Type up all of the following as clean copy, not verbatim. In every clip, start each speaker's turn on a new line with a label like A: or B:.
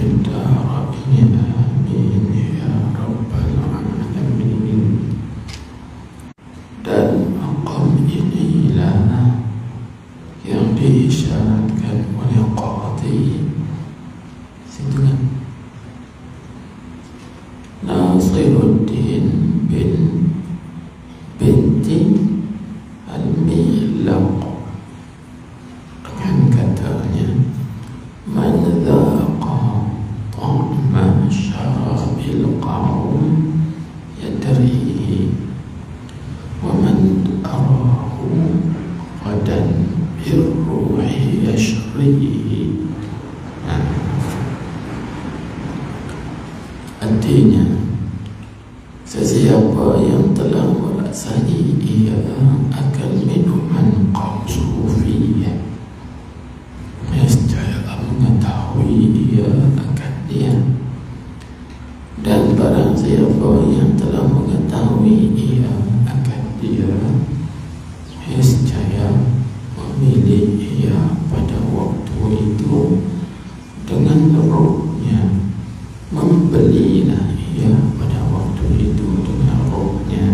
A: الدارين آمين يا رب العالمين. Dan maqam inilah yang diisyaratkan oleh qadhi situ kan, Nasiruddin binti Al-Milaq, dengan katanya man dhaqa ta'ma syarabil qaum yadrihi wa man arahu qadan birruhi yashrihi. Artinya, sesiapa yang telah merasai ia akan minuman kaum sufiyah, nescaya mengetahui ia akan dia. Dan barang siapa yang telah mengetahui ia akan dia, nescaya memilih ia pada waktu itu dengan rohnya, membelilah ia pada waktu itu dengan rohnya.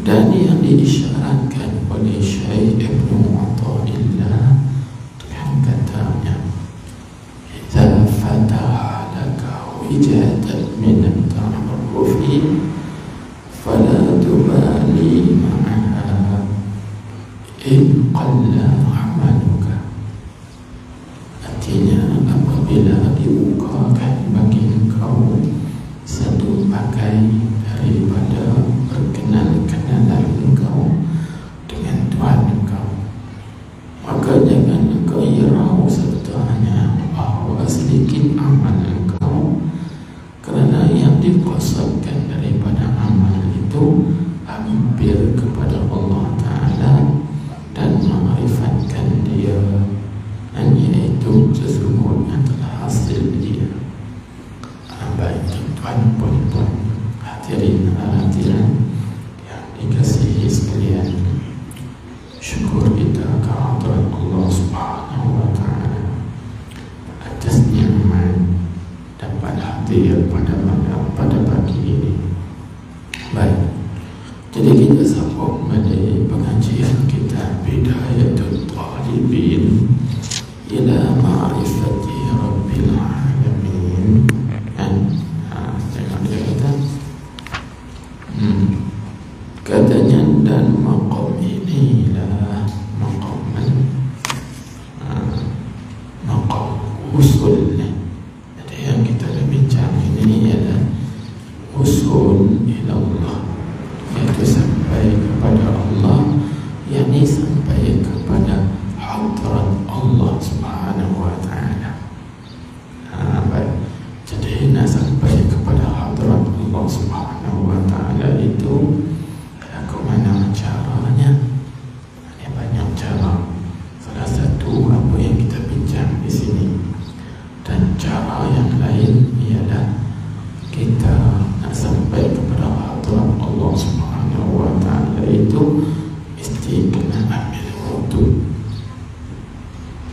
A: Dan yang diisyaratkan oleh Syekh Ibnu Athaillah dengan katanya, idza fataha laka wijatan min at-ta'arrufi fala tubali ma'aha in qalla amaluka. Artinya, apabila dibukakan bagi engkau satu bagai daripada perkenalan engkau dengan Tuhan engkau, maka jangan engkau hirau sertanya bahawa sedikit amal engkau, kerana yang dikosongkan daripada amal itu hampir kepada Allah Ta'ala dan mengarifatkan dia, dan iaitu sesungguhnya telah hasil dia. Baik tuan puan hadirin hadirat yang dikasihi sekalian, syukur kita kehadirat Allah Subhanahu wa Ta'ala atas nikmat dapat hadir pada pagi ini. Baik, jadi kita sambung pada pengajian kita Bidayatul Talibin ila ma'rifati Rabbil Alamin. Katanya, dan maqam inilah maqam usul. Jadi yang kita bincang ini ialah usul ila Allah, iaitu sampai kepada Allah, yakni sampai kepada hadrat Allah Subhanahu wa Ta'ala. Baik, jadi nak sampai kepada hadrat Allah Subhanahu wa Ta'ala itu ke mana caranya? Ada banyak cara. Salah satu apa yang kita bincang di sini, dan cara yang lain ialah kita nak sampai kepada hadrat Allah Subhanahu wa Ta'ala itu mesti kena ambil wudu.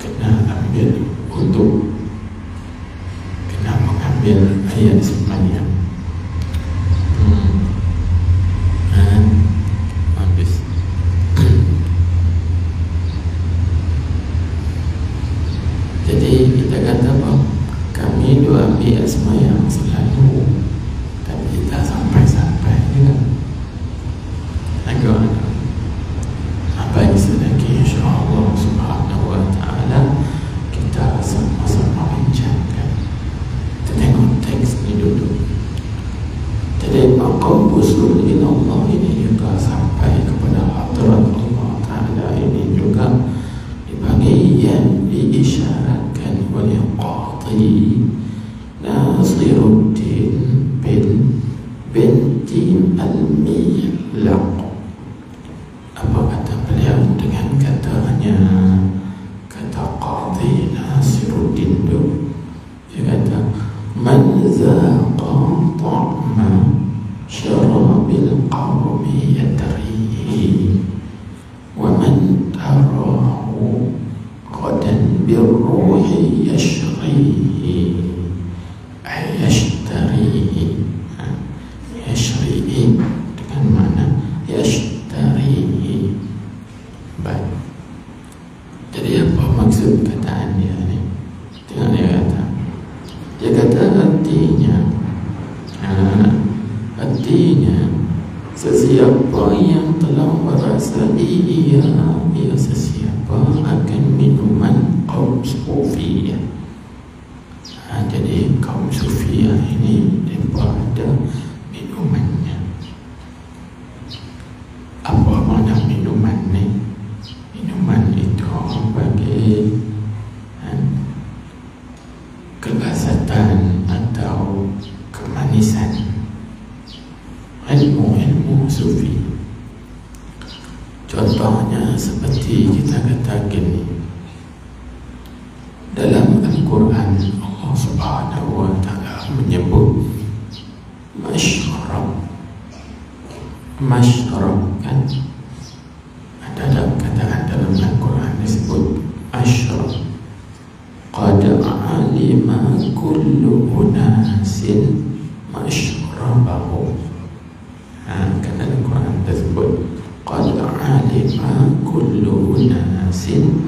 A: Kena ambil wudu, kena mengambil ayat sembahyang. Habis. Jadi kita kata bahawa kami dua ambil sembahyang selalu, tapi tak sampai-sampai juga. Agak apa yang sedang insya-Allah Subhanahu wa Ta'ala kita sama-sama bincangkan. Kita tengok teks ni dulu. Jadi maqam usul ila Allah ini juga sampai kepada hadrat Allah Ta'ala ini juga dibagi yang diisyaratkan oleh qadhi Nasiruddin binti Al-Milaq. Apa kata beliau dengan katanya, kata qadhi Nasiruddin itu, dia kata man zaqa ta'ma syarabil qawmi yadrihi wa man tarahu qadan birru ruhi yashrihi yashtarihi, yashrihi dengan mana yashtarihi. Baik, jadi apa maksud kataan dia ni? Tengok dia kata artinya sesiapa yang telah merasai ia sesiapa akan minuman kaum Sufiyah. Jadi kaum Sufiyah ini mereka ada minumannya. Apa makna minuman ni? Minuman itu bagi kelezatan atau kemanisan, ilmu sufi. Contohnya seperti kita katakan ni, dalam Al-Quran Allah Subhanahu wa Ta'ala menyebut masyrab kan, ada kataan dalam Al-Quran disebut asyrab. Qad alima kullu unasin mashrabahu. Karena Al-Quran tersebut qad alima kullu unasin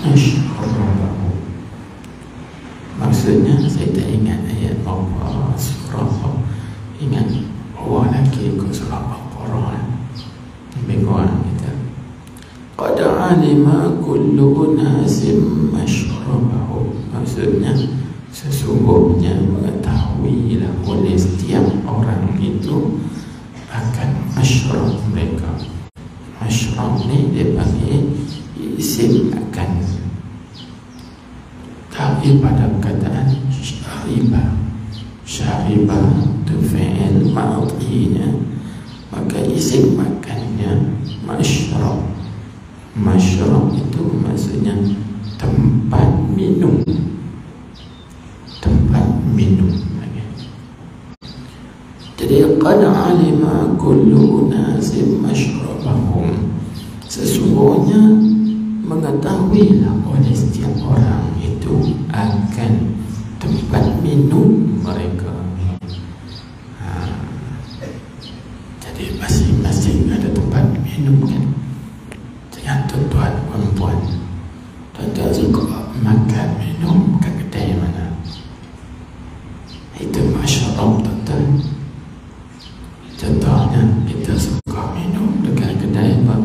A: mashrabahu. Maksudnya saya tak ingat ayat apa surah, ingat lagi ke surah Al-Quran lebih kurang kita. Qad alima kullu unasin mashrabahu, maksudnya sesungguhnya mengetahuilah oleh setiap orang itu akan masyrab mereka. Masyrab ni dia panggil isim akan, tapi pada kataan syaribah itu fi'il ma'udhinya, maka isim makannya masyrab. Masyrab itu maksudnya tempat minum, tempat minum. Jadi qad alima kullu unasin masyrabahum, sesungguhnya mengetahuilah oleh setiap orang itu akan tempat minum mereka. Jadi masing-masing ada tempat minum kan. Jangan tuan-tuan perempuan, tuan-tuan suka makan minum kat kedai mana, itu masyrab tuan-tuan. Contohnya kita suka minum dekat kedai apa?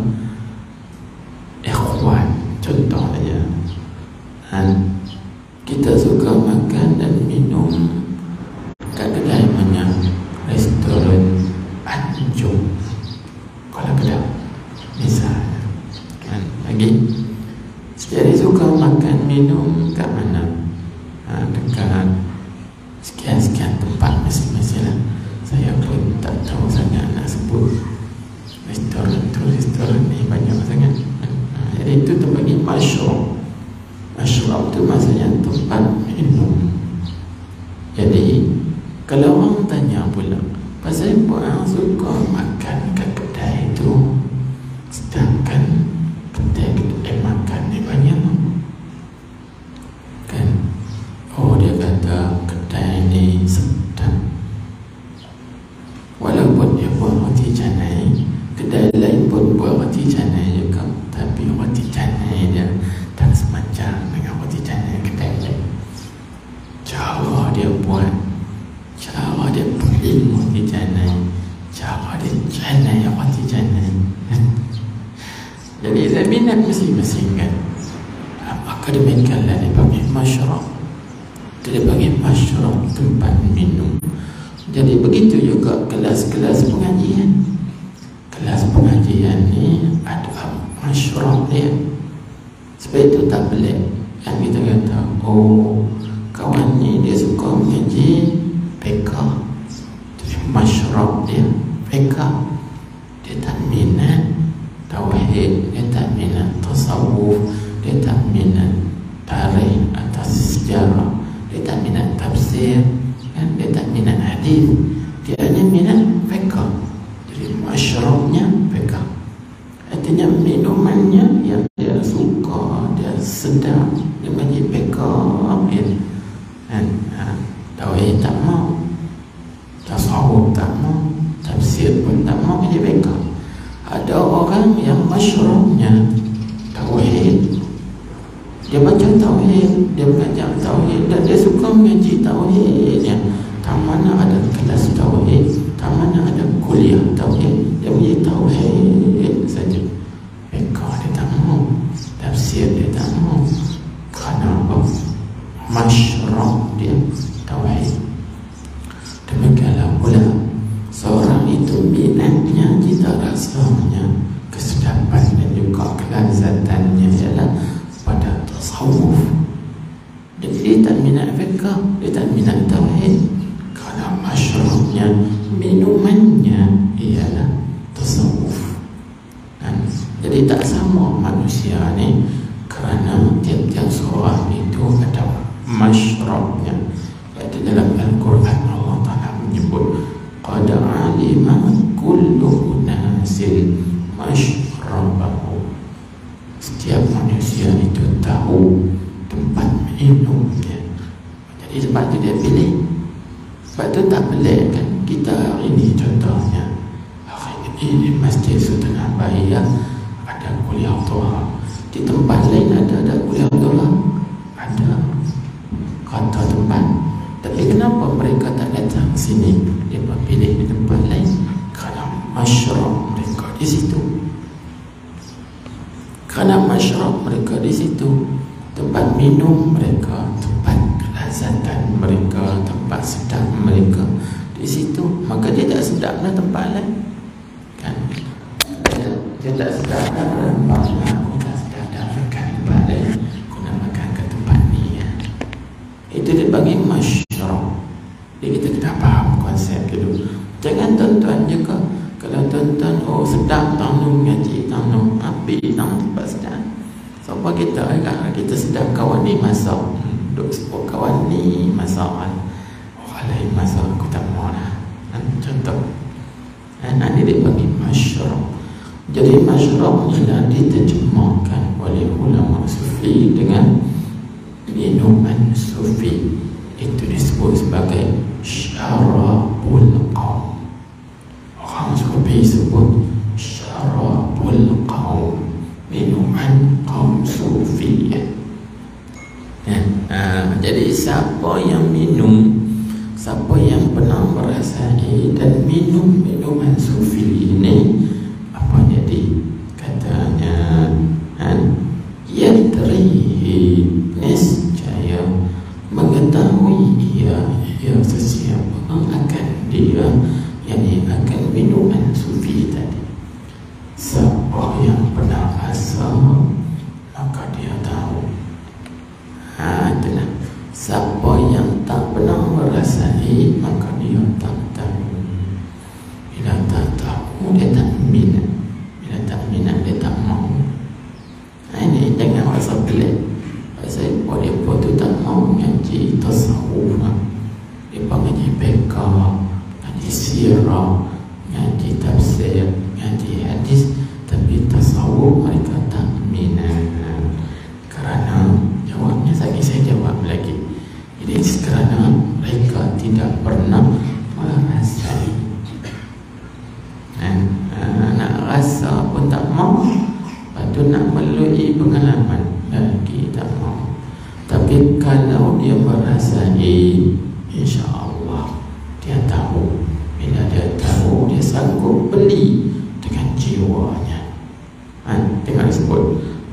A: Ikhwan contohnya. Kita suka makan dan minum kat kedai mana? Restoran Anjung Kuala Kedah misalnya kan. Lagi jadi suka makan minum kat mana? Dekat sekian-sekian tempat masing-masing lah. Saya pun tak tahu sangat nak sebut restoran ni banyak sangat. Jadi itu terpanggil masyrab. Masyrab tu maksudnya tempat minum. Jadi kalau orang tanya pula, pasal apa orang suka makan kat kedai itu, sedangkan kedai makan ni banyak kan? Oh, dia kata kedai ni sedap. Walaupun dia buat roti canai, kedai lain pun buat roti canai juga, tapi roti canai dia tak semacam dengan roti canai kedai lain. Cara dia buat, cara dia peling roti canai, cara dia canai roti canai. Jadi saya minat masing-masing kan. Akademikal lah dia panggil masyrab. Dia panggil masyrab, tempat minum. Jadi begitu juga kelas-kelas pengajian. Kelas pengajian ni ada masyrab dia. Sebab itu tak pelik kan kita kata, oh kawan ni dia suka mengaji PK, jadi masyrab dia PK. Dia tak minat tauhid, dia tak minat tasawuf, dia tak minat tarikh atau sejarah, dia tak minat tafsir kan, dia tak minat hadis, dia hanya minat fiqh. Jadi masyrabnya fiqh, artinya minumannya yang dia suka, dia sedap, dia menjadi fiqh masyrabnya tauhid. Dia baca tauhid, dia belajar tauhid, dan dia suka mengaji tauhid ya. Tak mana ada kelas tauhid, tak mana ada kuliah tauhid, dia punya tauhid saja. Mereka dia tak mau, tafsir dia tak mau. Kerana apa? Masyrab dia tauhid. Demikianlah pula seorang itu minatnya, cita rasanya, kesedapan dan juga kelazatannya ialah pada tasawuf. Jadi dia tak minat fiqh, dia tak minat tauhid, kerana masyrabnya, minumannya ialah tasawuf. Jadi tak sama manusia ni, kerana tiap-tiap seorang itu ada masyrabnya. Iaitu dalam Al-Quran Allah Ta'ala menyebut qad alima kullu unasin masyrabahu. Setiap manusia itu tahu tempat minumnya. Jadi sebab itu dia pilih. Sebab itu tak pelik kan, kita hari ini contohnya, hari ini di Masjid Sultan Abayah ada kuliah Tuhan. Di tempat lain ada kuliah Tuhan, ada kata tempat. Tapi kenapa mereka tak datang sini? Dia pilih di tempat lain kerana masyrab mereka di situ. Kerana masyrab mereka di situ, tempat minum mereka, tempat kelazatan mereka, tempat sedap mereka di situ. Maka dia tak sedaplah tempat lain, kan? Dia tak sedaplah tempat lain. Aku tak sedap dah makan tempat lain, aku nak makan ke tempat ni ya. Itu dia bagi masyrab. Jadi kita kena faham konsep dulu. Jangan tuan-tuan juga, kalau tuan-tuan sedap tanam ngaji, tanam api, tanam tempat sedap. Sebab kita kita sedap kawan ni masak, duk sebut kawan ni masak, orang lain masak aku tak mahu lah. Contoh ini dia bagi masyrab. Jadi masyrab ni dah diterjemahkan oleh ulama sufi dengan minuman sufi. Itu disebut sebagai syarabul qaum. Orang sufi sebut syarabul qaum, minuman kaum sufi. Jadi siapa yang minum, siapa yang pernah merasai dan minum minuman sufi ini, apa jadi? Katanya yadrihi, niscaya mengetahui ia sesiapa akan dia, yang akan minuman sufi tadi. Siapa yang pernah rasa, maka dia tahu. Itulah. Siapa yang tak pernah merasai, maka dia tak tahu. Bila tak tahu, dia tak minat. Bila tak minat, dia tak mahu. Ini jangan rasa pelik. Pasal mereka tu tak mahu ngaji tasawuf. Dia ngaji fiqh, ngaji sirah, ngaji tafsir, ngaji hadis, tapi tasawuf mereka tak minat. Kerana jawabnya saya jawab lagi. Jadi kerana mereka tidak pernah merasai. Nak rasa pun tak mahu. Lepas tu nak melalui pengalaman lagi tak mahu. Tapi kalau dia merasai, insya-Allah dia tahu. Bila dia tahu, dia sanggup beli dengan jiwanya. Tengok disebut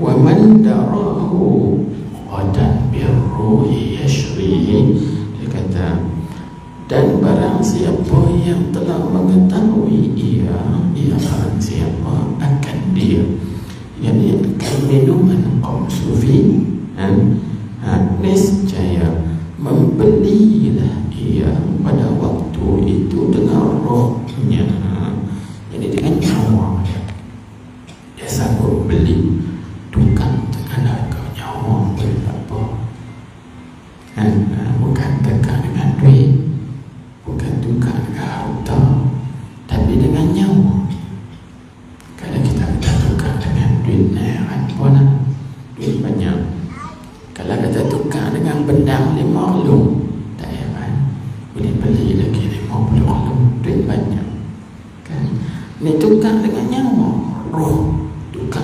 A: wa man darahu qadan birruhi yashrihi. Dia kata, dan barang siapa yang telah mengetahui ia barang siapa akan dia, yakni akan minuman kaum sufi, niscaya membelilah ia pada waktu itu dengan rohnya, jadi dengan nyawa dia sanggup beli. Tukang dengan harga nyawa boleh tak apa, bukan tukang dengan duit, bukan tukang dengan harta, tapi dengan nyawa. Kalau kita tukang dengan duit, duit banyak. Kalau kata tukar dengan benda 5 lung, tak heran, boleh beli lagi 50 lung, duit banyak kan. Ni tukar dengan nyawa, roh, tukar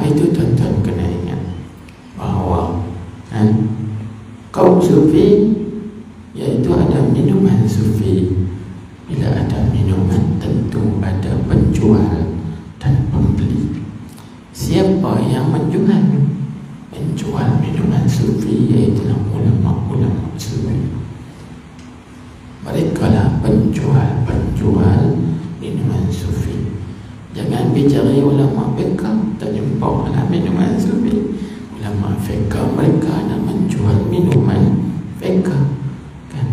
A: itu tuan-tuan kena ingat bahawa kaum sufi, iaitu ada minuman sufi. Bila ada minuman, tentu ada penjual dan pembeli. Siapa yang menjual minuman sufi, iaitu ulama-ulama sufi. Mereka lah penjual minuman sufi. Jangan bicara ulama fiqh, tak jumpa lah minuman sufi. Ulama fiqh mereka nak menjual minuman fiqh, kan?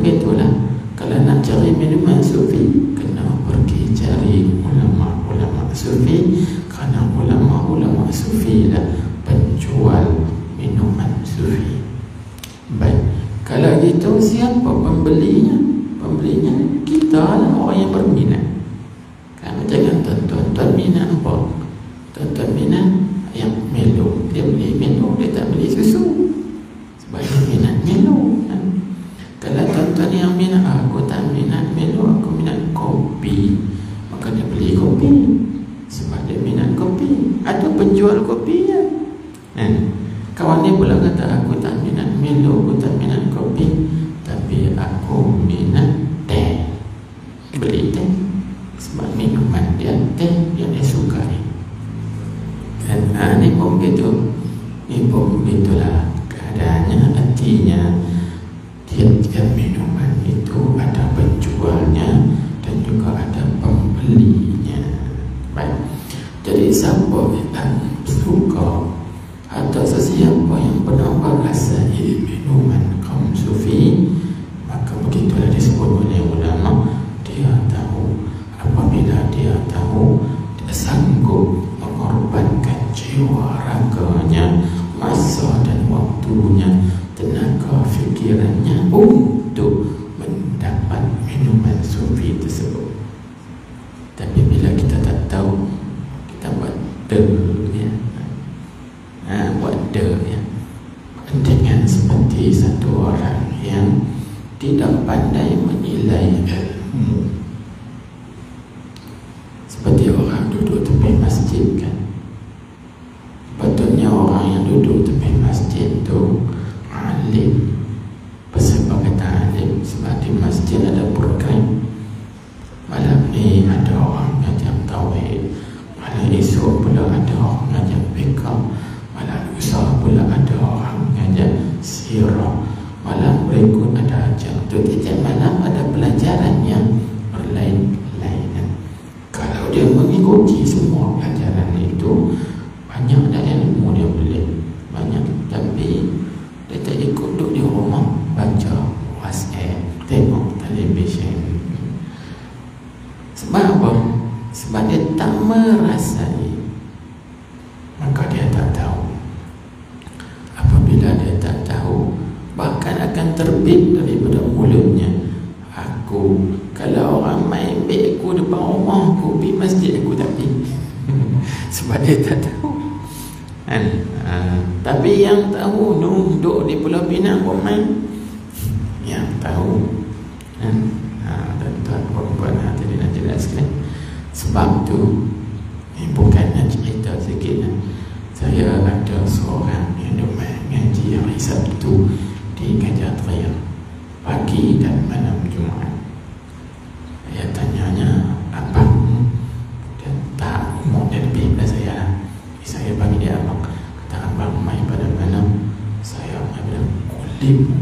A: Begitulah. Kalau nak cari minuman sufi, kena pergi cari ulama-ulama sufi, kerana ulama-ulama sufi lah penjual minuman sufi. Baik, kalau gitu siapa pembelinya? Pembelinya kita lah, orang yang berminat. Kan jangan tuan-tuan minat apa? Tuan-tuan minat yang Milo, dia beli Milo, dia tak beli susu sebab dia minat Milo, kan? Kalau tuan-tuan yang minat, aku tak minat Milo, aku minat kopi, maka dia beli kopi sebab dia minat kopi. Ada penjual kopinya. Kawan ni pula kata, aku tak minat Milo, aku tak minat kopi, tapi aku minat teh. Beli teh sebab minuman dia teh yang dia sukai. Dan ni pun begitu. Ni pun begitulah keadaannya. Artinya tiap-tiap minuman itu ada penjualnya dan juga ada pembelinya. Baik. Jadi siapa yang suka atau sesiapa yang pernah merasai minuman kaum sufi, maka begitulah disebut oleh ulama, dia tahu. Apabila dia tahu, dia sanggup mengorbankan jiwa raganya, masa dan waktunya, tenaga fikirannya untuk mendapat minuman sufi tersebut. Tapi bila kita tak tahu, kita buat dengan seperti satu orang yang tidak pandai menilai ilmu. Seperti orang duduk tepi masjid, kan? Patutnya orang yang duduk tepi masjid itu alim. Sebab kata alim, sebab di masjid ada program. Malam ni ada orang ngajar tauhid, malam esok pula ada orang ngajar fiqh, malam lusa pula ada orang ngajar sirah, malam berikut ada ajar. Tiap malam ada pelajaran yang berlain-lainan. Kalau dia mengikuti semua pelajaran itu, banyak dah ilmu dia boleh banyak. Tapi dia tak ikut, duduk di rumah baca WhatsApp, tengok televisyen. Sebab apa? Sebab dia tak merasai, maka dia tak tahu. Apabila dia tak tahu, bahkan akan terbit daripada mulutnya, aku, kalau orang main beg aku depan rumah aku, pergi masjid aku tak pergi. Sebab dia tak tahu, kan? Tapi yang tahu duduk di Pulau Pinang buat main, yang tahu, kan? Tuan-tuan puan-puan hadirin hadirat sekalian, sebab tu ni bukannya cerita sikit. Saya ada seorang yang mengaji hari Sabtu di Gajah Raya, pagi dan malam Jumaat. Saya tanyanya, abang, dia tak umur dia lebih daripada saya lah. Saya panggil dia abang. Kata, abang main pada malam, saya main pada kulim.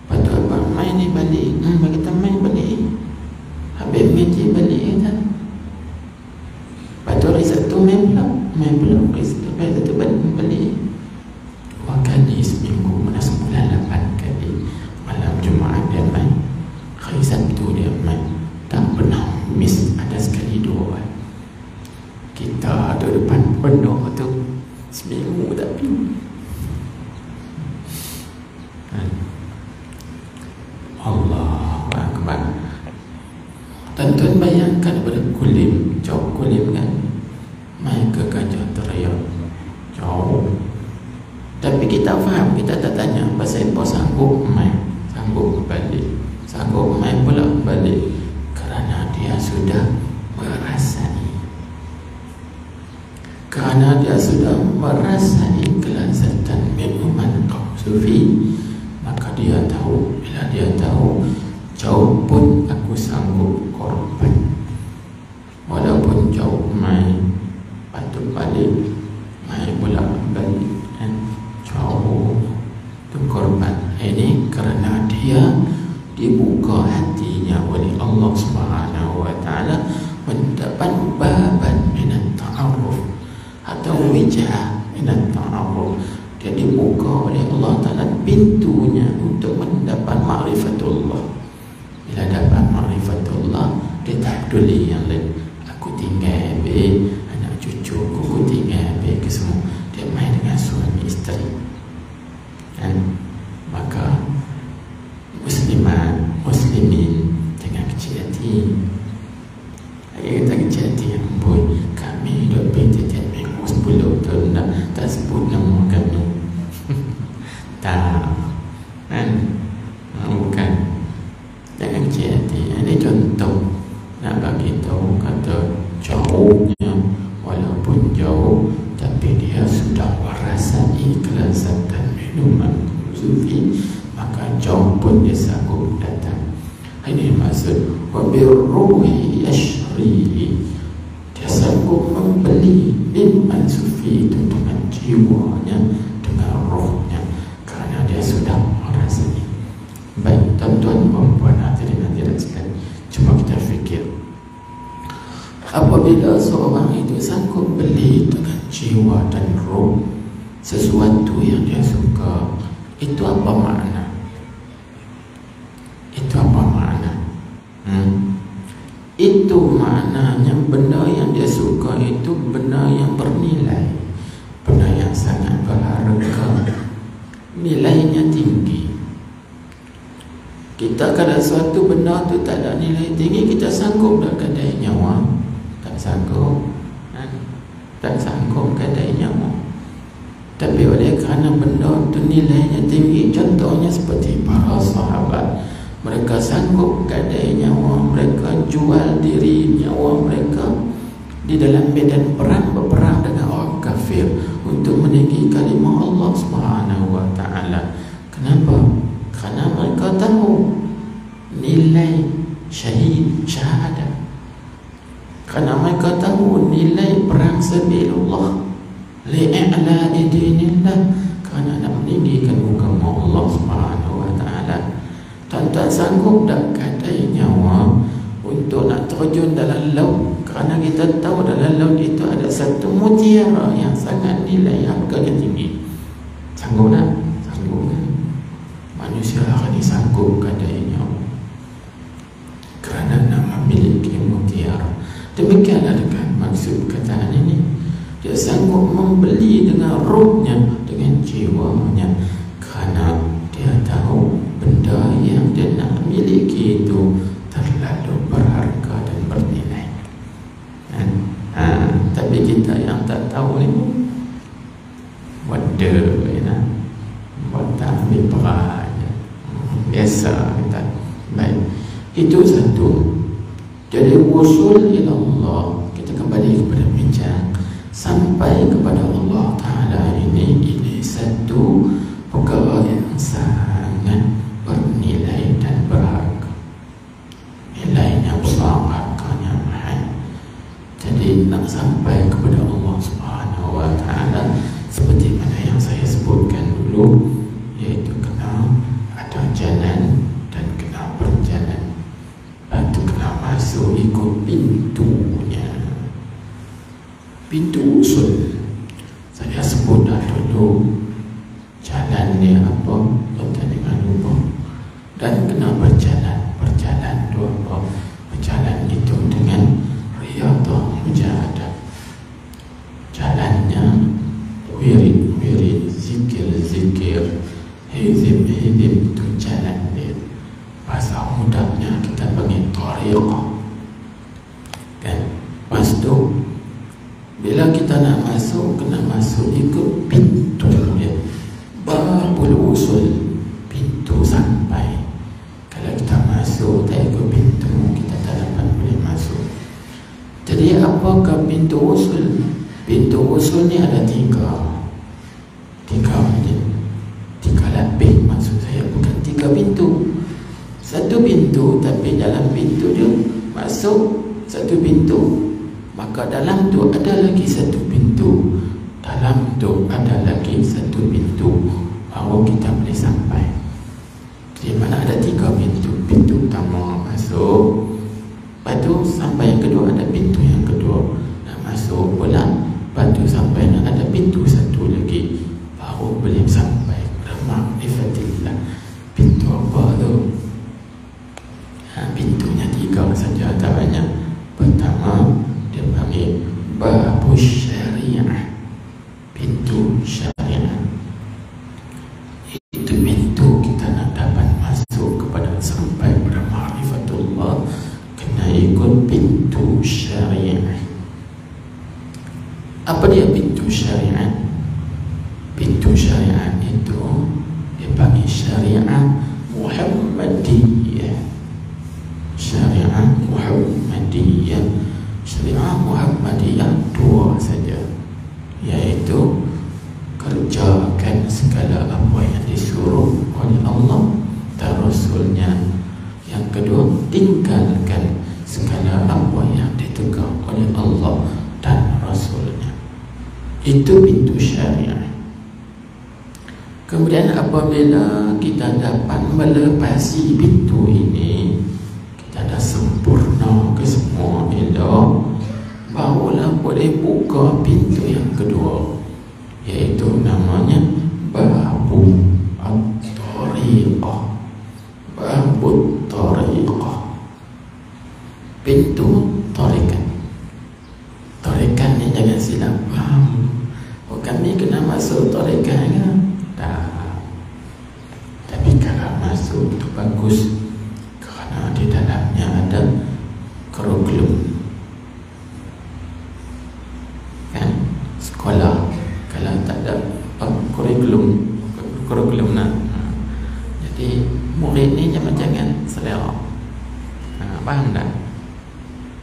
A: Lepas tu abang main ni balik, kita main balik, habis meja balik kan. Lepas tu hari Sabtu main pula hari Sabtu balik 2 kali seminggu, mana sebulan 8 kali. Malam Jumaat dia main, hari Sabtu dia main, tak pernah miss, ada sekali 2. Kita ada depan pondok tu seminggu tak pergi. Allahu Akbar. Tuan-tuan bayangkan pada kulim, jauh kulim kan, main ke Gajah Raya jauh. Tapi kita faham, kita tak tanya pasal apa sanggup main, sanggup balik, sanggup main pula balik, kerana dia sudah Karena dia sudah merasai kelezatan minuman kaum sufi, maka dia tahu, bila dia tahu jauh pun aku sanggup korban, walaupun jauh mai patut balik, mai bolak balik kan, jauh tu korban. Ini kerana dia dibuka hatinya oleh Allah Subhanahu wa taala mendapat baban minat ta'aruf atau wijah minat ta'aruf. Dia dibuka oleh Allah Ta'ala pintunya untuk mendapat ma'rifatullah. Bila dapat ma'rifatullah, dia tak peduli yang lain. Aku tinggal anak cucu aku tinggal ke semua. Dia main dengan suami isteri. Dan maka muslimin jangan kecil hati. Kita kecil hati yang boy. Kami hidup tiap minggu 10 tahun tak sebut nama kami. Tak kan? Bukan. Jangan kecil hati. Ini contoh nak bagi tahu kata jauhnya, walaupun jauh tapi dia sudah merasai kelezatan minuman sufi, maka jauh pun dia sanggup datang. Ini maksud wabirruhi yashri, dia sanggup membeli minuman sufi itu dengan jiwanya, dengan rohnya, kerana dia sudah merasai. Baik tuan-tuan perempuan hadirin hadirat sekalian, cuma kita fikir, apabila seorang itu sanggup beli dengan jiwa dan roh sesuatu yang dia suka, itu apa makna? Itu apa makna? Itu maknanya benda yang dia suka itu benda yang bernilai, benda yang sangat berharga, nilainya tinggi. Kita kalau suatu benda tu tak ada nilai tinggi, kita sanggup tak kedai nyawa? Tak sanggup. Tak sanggup kedai nyawa. Tapi oleh kerana benda tu nilainya tinggi, contohnya seperti para sahabat, mereka sanggup gadai nyawa mereka, jual diri nyawa mereka di dalam medan perang, berperang dengan orang kafir untuk meninggi kalimah Allah Subhanahu wa taala. Kenapa? Kerana mereka tahu nilai syahid, syahadah. Kerana mereka tahu nilai perang sabilillah, li'a'la'i dinillah, kerana nak meninggikan agama Allah Subhanahu wa taala. Tuan-tuan sanggup tak gadai nyawa untuk nak terjun dalam laut, kerana kita tahu dalam laut itu ada satu mutiara yang sangat nilai harganya tinggi. Sanggup tak? Sanggup kan? Manusia akan disanggup gadai nyawa kerana nak memiliki mutiara. Demikianlah dengan maksud kataan ini. Dia sanggup membeli dengan rohnya, dengan jiwanya, kerana dia tahu benda yang dia nak miliki itu terlalu berharga dan bernilai. Tapi kita yang tak tahu ni wada, buat tak ambil berat, biasa kita. Baik, itu satu. Jadi wusul ila Allah, kita kembali kepada bincang sampai kepada Allah Ta'ala ini satu perkara yang sangat bernilai dan berharga. Nilainya besar, harganya mahal. Jadi nak sampai kepada Allah Subhanahu wa taala seperti mana yang saya sebutkan dulu, iaitu kena ada jalan dan kena berjalan. Itu kena masuk ikut pintunya, pintu usul. Saya sebut dah dulu jalan dia apa, tuan-tuan jangan lupa. Dan kena berjalan. Berjalan itu apa? Berjalan itu dengan riyadhah mujahadah. Jalannya wirid, zikir, hizib itu jalan dia. Bahasa mudahnya kita panggil tariqah kan. Lepas tu bila kita nak masuk, kena masuk ikut pintu dia. Babul usul, pintu sampai. Kalau kita masuk tak ikut pintu, kita tak dapat boleh masuk. Jadi apakah pintu usul? Pintu usul ni ada tiga lapis, maksud saya bukan tiga pintu. Satu pintu, tapi dalam pintu dia masuk satu pintu, maka dalam tu ada lagi satu pintu, dalam tu ada lagi satu pintu, baru kita boleh sampai. Di mana ada tiga pintu. Pintu utama masuk, lepas tu sampai yang kedua ada pintu yang kedua, nak masuk pula, lepas tu sampai nak ada pintu satu lagi, baru boleh sampai kepada ma'rifatillah. Pintu apa tu? Pintunya tiga saja, tak banyak. Pertama dia panggil babus syariah, pintu syariah. Itu pintu kita nak dapat masuk kepada sampai kepada ma'rifatullah, kena ikut pintu syariah. Apa dia pintu syariah? Pintu syariah itu dia panggil syariah Muhammadiyah. Syariah Muhammadiyah. Syariah Muhammadiyah dua saja, iaitu kerjakan segala apa yang disuruh oleh Allah dan Rasulnya. Yang kedua, tinggalkan segala apa yang ditegur oleh Allah dan Rasulnya. Itu pintu syariah. Kemudian apabila kita dapat melepasi pintu ini, kita dah sempurna ke semua elok, barulah boleh buka pintu yang kedua, iaitu namanya babu at-tariqah. Babu tariqah, pintu tarikat. Tarikat ni jangan silap faham, oh kami kena masuk tarikat kan? Tak. Tapi kalau masuk itu bagus, kerana di dalamnya ada kurikulum kan, sekolah. Kalau tak ada kurikulum nak, jadi murid ni jangan selera. Faham tak?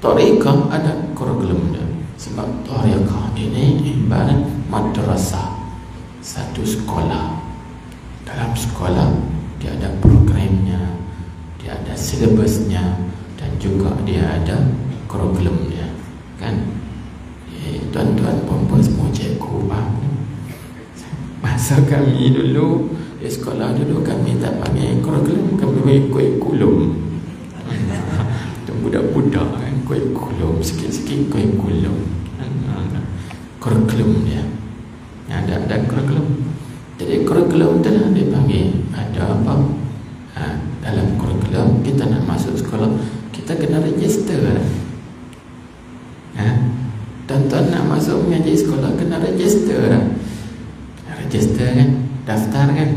A: Tariqah ada kurikulum dia. Sebab tariqah ini ibarat madrasah, satu sekolah. Dalam sekolah dia ada programnya, dia ada silabusnya, dan juga dia ada kurikulumnya kan. Tuan-tuan perempuan semua cikgu faham. Masa kami dulu di sekolah dulu, kami tak panggil kurikulum, kami panggil kurikulum. Budak-budak kan, kurikulum, sikit-sikit kurikulum. Kurikulum dia ada kurikulum. Jadi kurikulum tu lah dia panggil, ada apa? Dalam kurikulum kita nak masuk sekolah, kita kena register. Tuan-tuan nak masuk mengaji sekolah kena register. Register kan, daftar kan,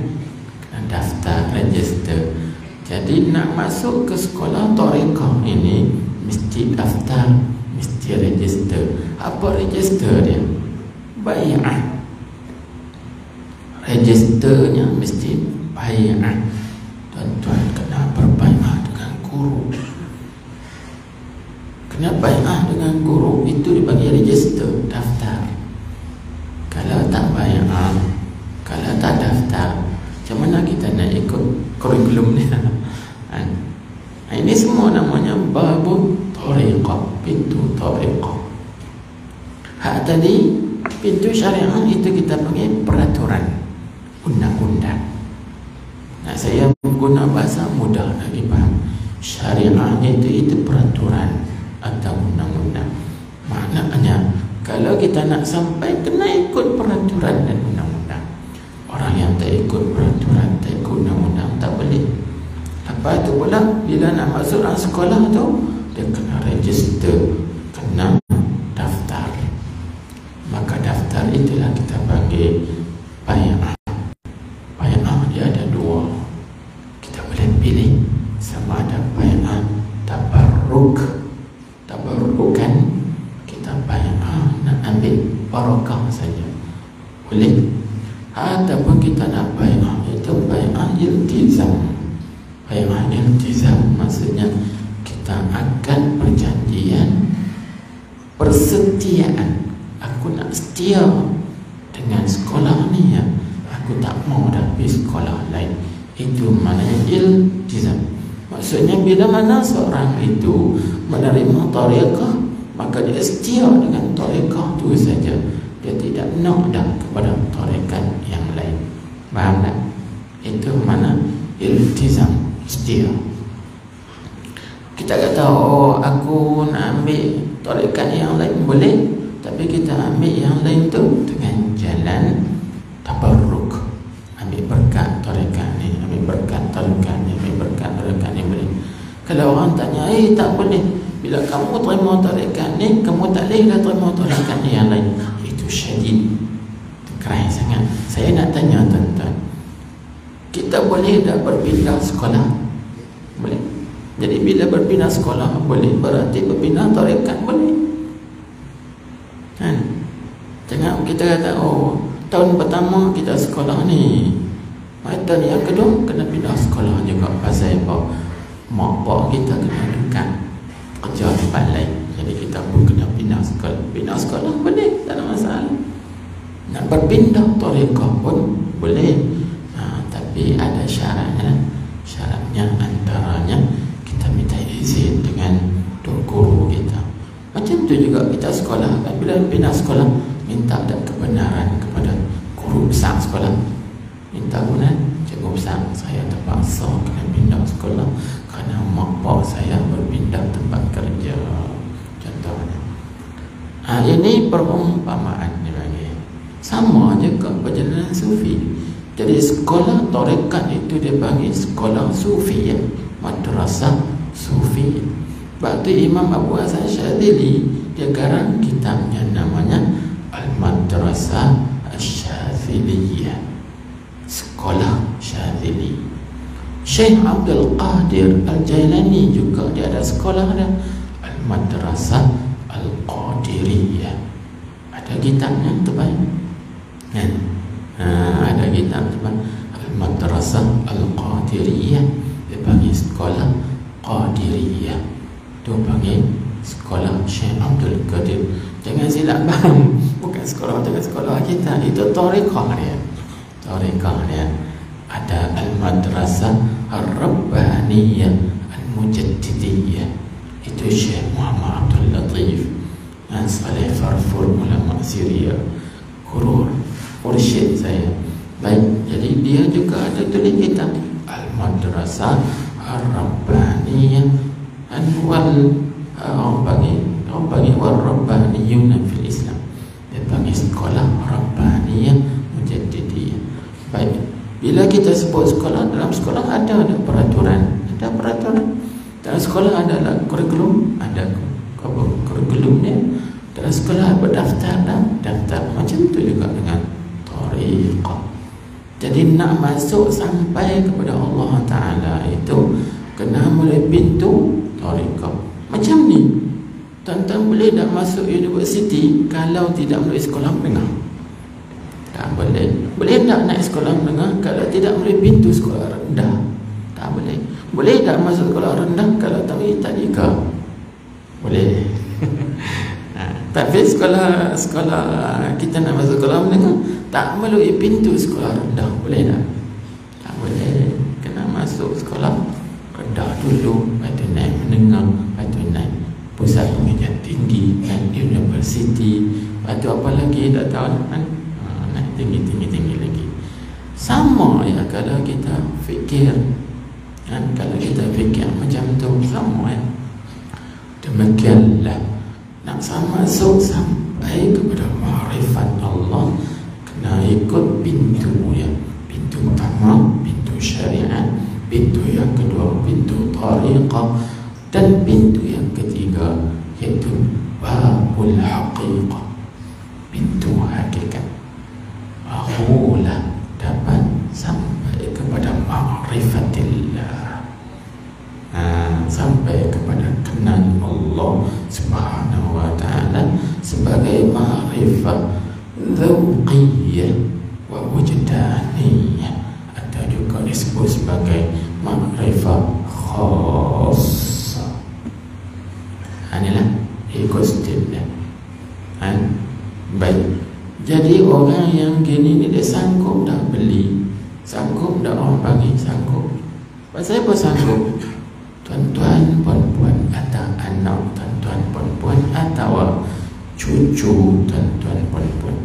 A: kena daftar, register. Jadi nak masuk ke sekolah tariqah ini mesti daftar, mesti register. Apa register dia? Bai'ah. Registernya mesti bai'ah. Tuan-tuan kena berbai'ah dengan guru. Kena bai'ah dengan guru, itu dipanggil register, daftar. Kalau tak bai'ah, kalau tak daftar, macam mana kita nak ikut kurikulum ni? Ini semua namanya babu tariqah, pintu tariqah. Hak tadi pintu syariah itu kita panggil peraturan, undang-undang. Nah, saya guna bahasa mudah lagi faham. Syariah itu peraturan atau undang-undang. Maknanya kalau kita nak sampai, kena ikut peraturan dan undang-undang. Orang yang tak ikut peraturan, tak ikut undang-undang, tak boleh. Lepas tu pula bila nak masuk dalam sekolah tu, dia kena register, kena daftar. Maka daftar itulah kita panggil bai'ah. Bai'ah dia ada dua. Kita boleh pilih sama ada bai'ah tabarruk. Tabarrukan, kita bai'ah nak ambil barakah saja, boleh. Ataupun kita nak bai'ah itu bai'ah iltizam. Bai'ah iltizam maksudnya kita akan perjanjian persetiaan aku nak setia dengan sekolah ni ya, aku tak mau dah pergi sekolah lain. Itu maknanya iltizam. Maksudnya bila mana seorang itu menerima tariqah, maka dia setia dengan tariqah itu saja. Dia tidak nak dah kepada tariqat yang lain. Faham tak? Itu mana iltizam, setia. Kita kata, oh aku nak ambil tariqat yang lain, boleh. Tapi kita ambil yang lain tu dengan jalan tabarruk. Ambil berkat tariqat ni, ambil berkat tariqat ni, ambil berkat tariqat ni, boleh. Kalau orang tanya, tak boleh. Bila kamu terima tariqat ni, kamu tak boleh dah terima tariqat ni yang lain. Itu syadid, keras sangat. Saya nak tanya tuan-tuan, kita boleh dah berpindah sekolah? Boleh. Jadi bila berpindah sekolah boleh, berarti berpindah tariqat boleh. Kan? Jangan kita kata, oh tahun pertama kita sekolah ni, tahun yang kedua kena pindah sekolah juga. Pasal apa? Mak pak kita kena dekat kerja tempat lain, jadi kita pun kena pindah sekolah. Pindah sekolah boleh, tak ada masalah. Nak berpindah tariqah pun boleh, tapi ada syaratnya. Syaratnya antaranya kita minta izin dengan guru kita. Macam tu juga kita sekolah kan, bila pindah sekolah minta ada kebenaran kepada guru besar sekolah. Minta kebenaran, cikgu besar, saya terpaksa kena pindah sekolah kerana mak pak saya berpindah tempat kerja, contohnya. Ini perumpamaan dipanggil. Sama juga perjalanan sufi. Jadi sekolah tarekat itu dia panggil sekolah sufi ya, madrasah sufi. Waktu Imam Abu Hasan Syadzili dia garang kitabnya namanya Al-Madrasah Asy-Syadziliyah, sekolah Syadzili. Syekh Abdul Qadir Al-Jailani juga dia ada sekolah dia, Al-Madrasah Al-Qadiriyah. Ada kitabnya terbaik kan? Ada kitab terbaik, Al-Madrasah Al-Qadiriyah. Dia panggil sekolah Qadiriyah, tu panggil sekolah Syekh Abdul Qadir. Jangan silap faham, bukan sekolah dengan sekolah kita, itu tariqah dia. Tariqah dia. Ada Al-Madrasah Ar-Rabbaniyah Al-Mujaddidiyah, itu Syekh Muhammad Abdul Latif Saleh Farfur, ulama Syria, guru mursyid saya. Baik, jadi dia juga ada tulis kitab Al-Madrasah Ar-Rabbaniyah orang panggil wal-Rabbaniyuna fil Islam. Dia panggil sekolah Rabbaniyah Mujaddidiyah. Baik, bila kita sebut sekolah, dalam sekolah ada peraturan. Ada peraturan. Dalam sekolah ada kurikulum, ada kurikulumnya. Dalam sekolah berdaftar dan daftar. Macam tu juga dengan tariqah. Jadi nak masuk sampai kepada Allah Ta'ala itu kena melalui pintu tariqah. Macam ni, tuan-tuan boleh tak masuk universiti kalau tidak melalui sekolah menengah? Tak boleh. Boleh tak naik sekolah menengah kalau tidak melalui pintu sekolah rendah? Tak boleh. Boleh tak masuk sekolah rendah kalau tak melalui tadika? Boleh. Tapi sekolah kita nak masuk sekolah menengah tak melalui pintu sekolah rendah, boleh tak? Tak boleh. Kena masuk sekolah rendah dulu, lepas tu naik menengah, lepas tu naik pusat pengajian tinggi dan universiti, lepas tu apa lagi tak tahu kan? Naik tinggi lagi. Sama ya kalau kita fikir kan, kalau kita fikir macam tu sama ya. Demikianlah nak masuk sampai kepada ma'rifat Allah kena ikut pintu ya. Pintu pertama pintu syariat, pintu yang kedua pintu tariqah, dan pintu yang ketiga iaitu babul haqiqah, pintu hakikat. Barulah dapat sampai kepada ma'rifatillah, sampai kepada kenal Allah Subhanahu wa ta'ala sebagai ma'rifah dzauqiyyah wa wujdaniyah, atau juga disebut sebagai ma'rifah khassah. Inilah ikut step dia. Baik. Jadi orang yang gini ni dia sanggup dah beli, sanggup dah orang bagi, sanggup. Pasal apa sanggup? Tuan-tuan, puan-puan atau anak tuan-tuan, puan-puan atau cucu tuan-tuan, puan-puan.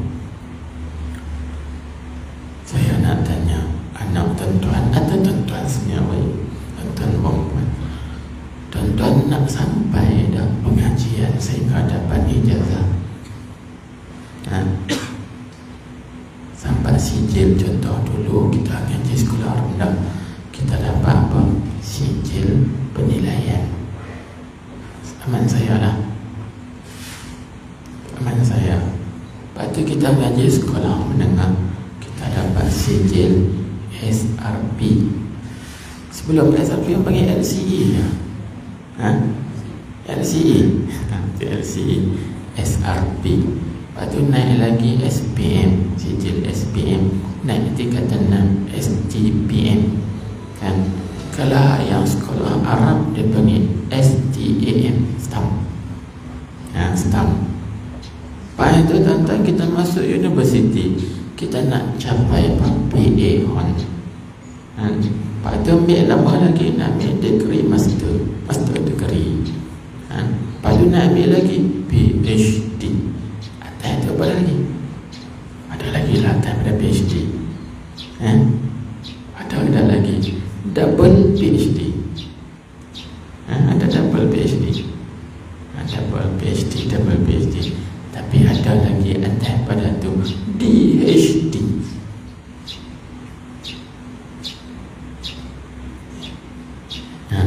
A: Saya nak tanya, anak tuan-tuan atau tuan-tuan senyawa, tuan-tuan, puan-puan, tuan-tuan nak sampai dah pengajian sehingga dapat ijazah, sampai sijil. Contoh dulu kita ngaji sekolah rendah, kita dapat apa? Sijil penilaian. Aman saya lah, aman saya. Lepas tu kita ngaji sekolah menengah, kita dapat sijil SRP. Sebelum SRP yang panggil LCE ya? LCE LCE SRP. Lepas tu naik lagi SPM, sijil SPM, naik tingkatan 6 STPM kan. Kalau yang sekolah Arab dia panggil STAM, stamp. Stamp. Lepas itu tuan-tuan kita masuk universiti, kita nak capai PA Hon. Lepas tu ambil lama lagi, nak ambil degree master degree. Lepas tu nak ambil lagi PhD. Atas tu apa lagi? Ada lagi lah atas pada PhD. Ada lagi double PhD. Ada double PhD. Double PhD. Tapi ada lagi atas pada tu DHD.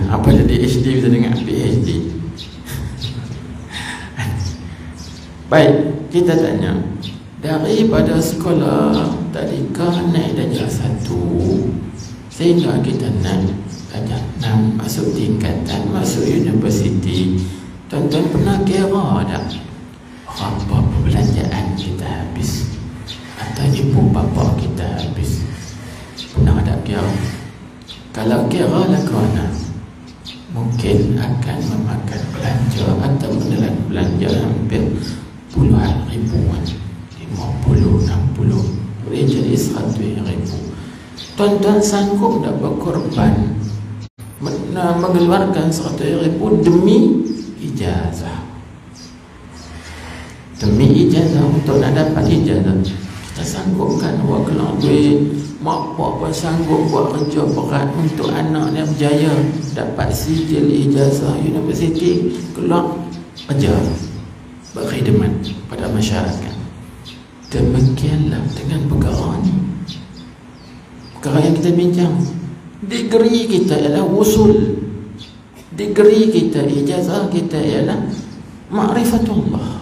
A: Apa jadi PhD bisa dengan PhD? Baik, kita tanya, daripada sekolah tadika naik darjah 1 sehingga kita naik darjah 6, masuk tingkatan, masuk universiti. Tuan-tuan pernah kira tak berapa perbelanjaan kita habis atau ibu bapa kita habis? Pernah tak kira? Kalau kira lah kerana mungkin akan memakan belanja atau menelan belanja hampir puluhan ribuan, 50, 60, boleh jadi 100 ribu. Tuan-tuan sanggup tak berkorban mengeluarkan 100 ribu demi ijazah? Demi ijazah, untuk nak dapat ijazah kita sanggupkan buat keluar duit. Mak bapak pun sanggup buat kerja berat untuk anak yang berjaya dapat sijil ijazah universiti, keluar kerja berkhidmat pada masyarakat. Demikianlah dengan perkara ni, perkara yang kita bincang. Degree kita ialah usul, degree kita, ijazah kita ialah ma'rifatullah.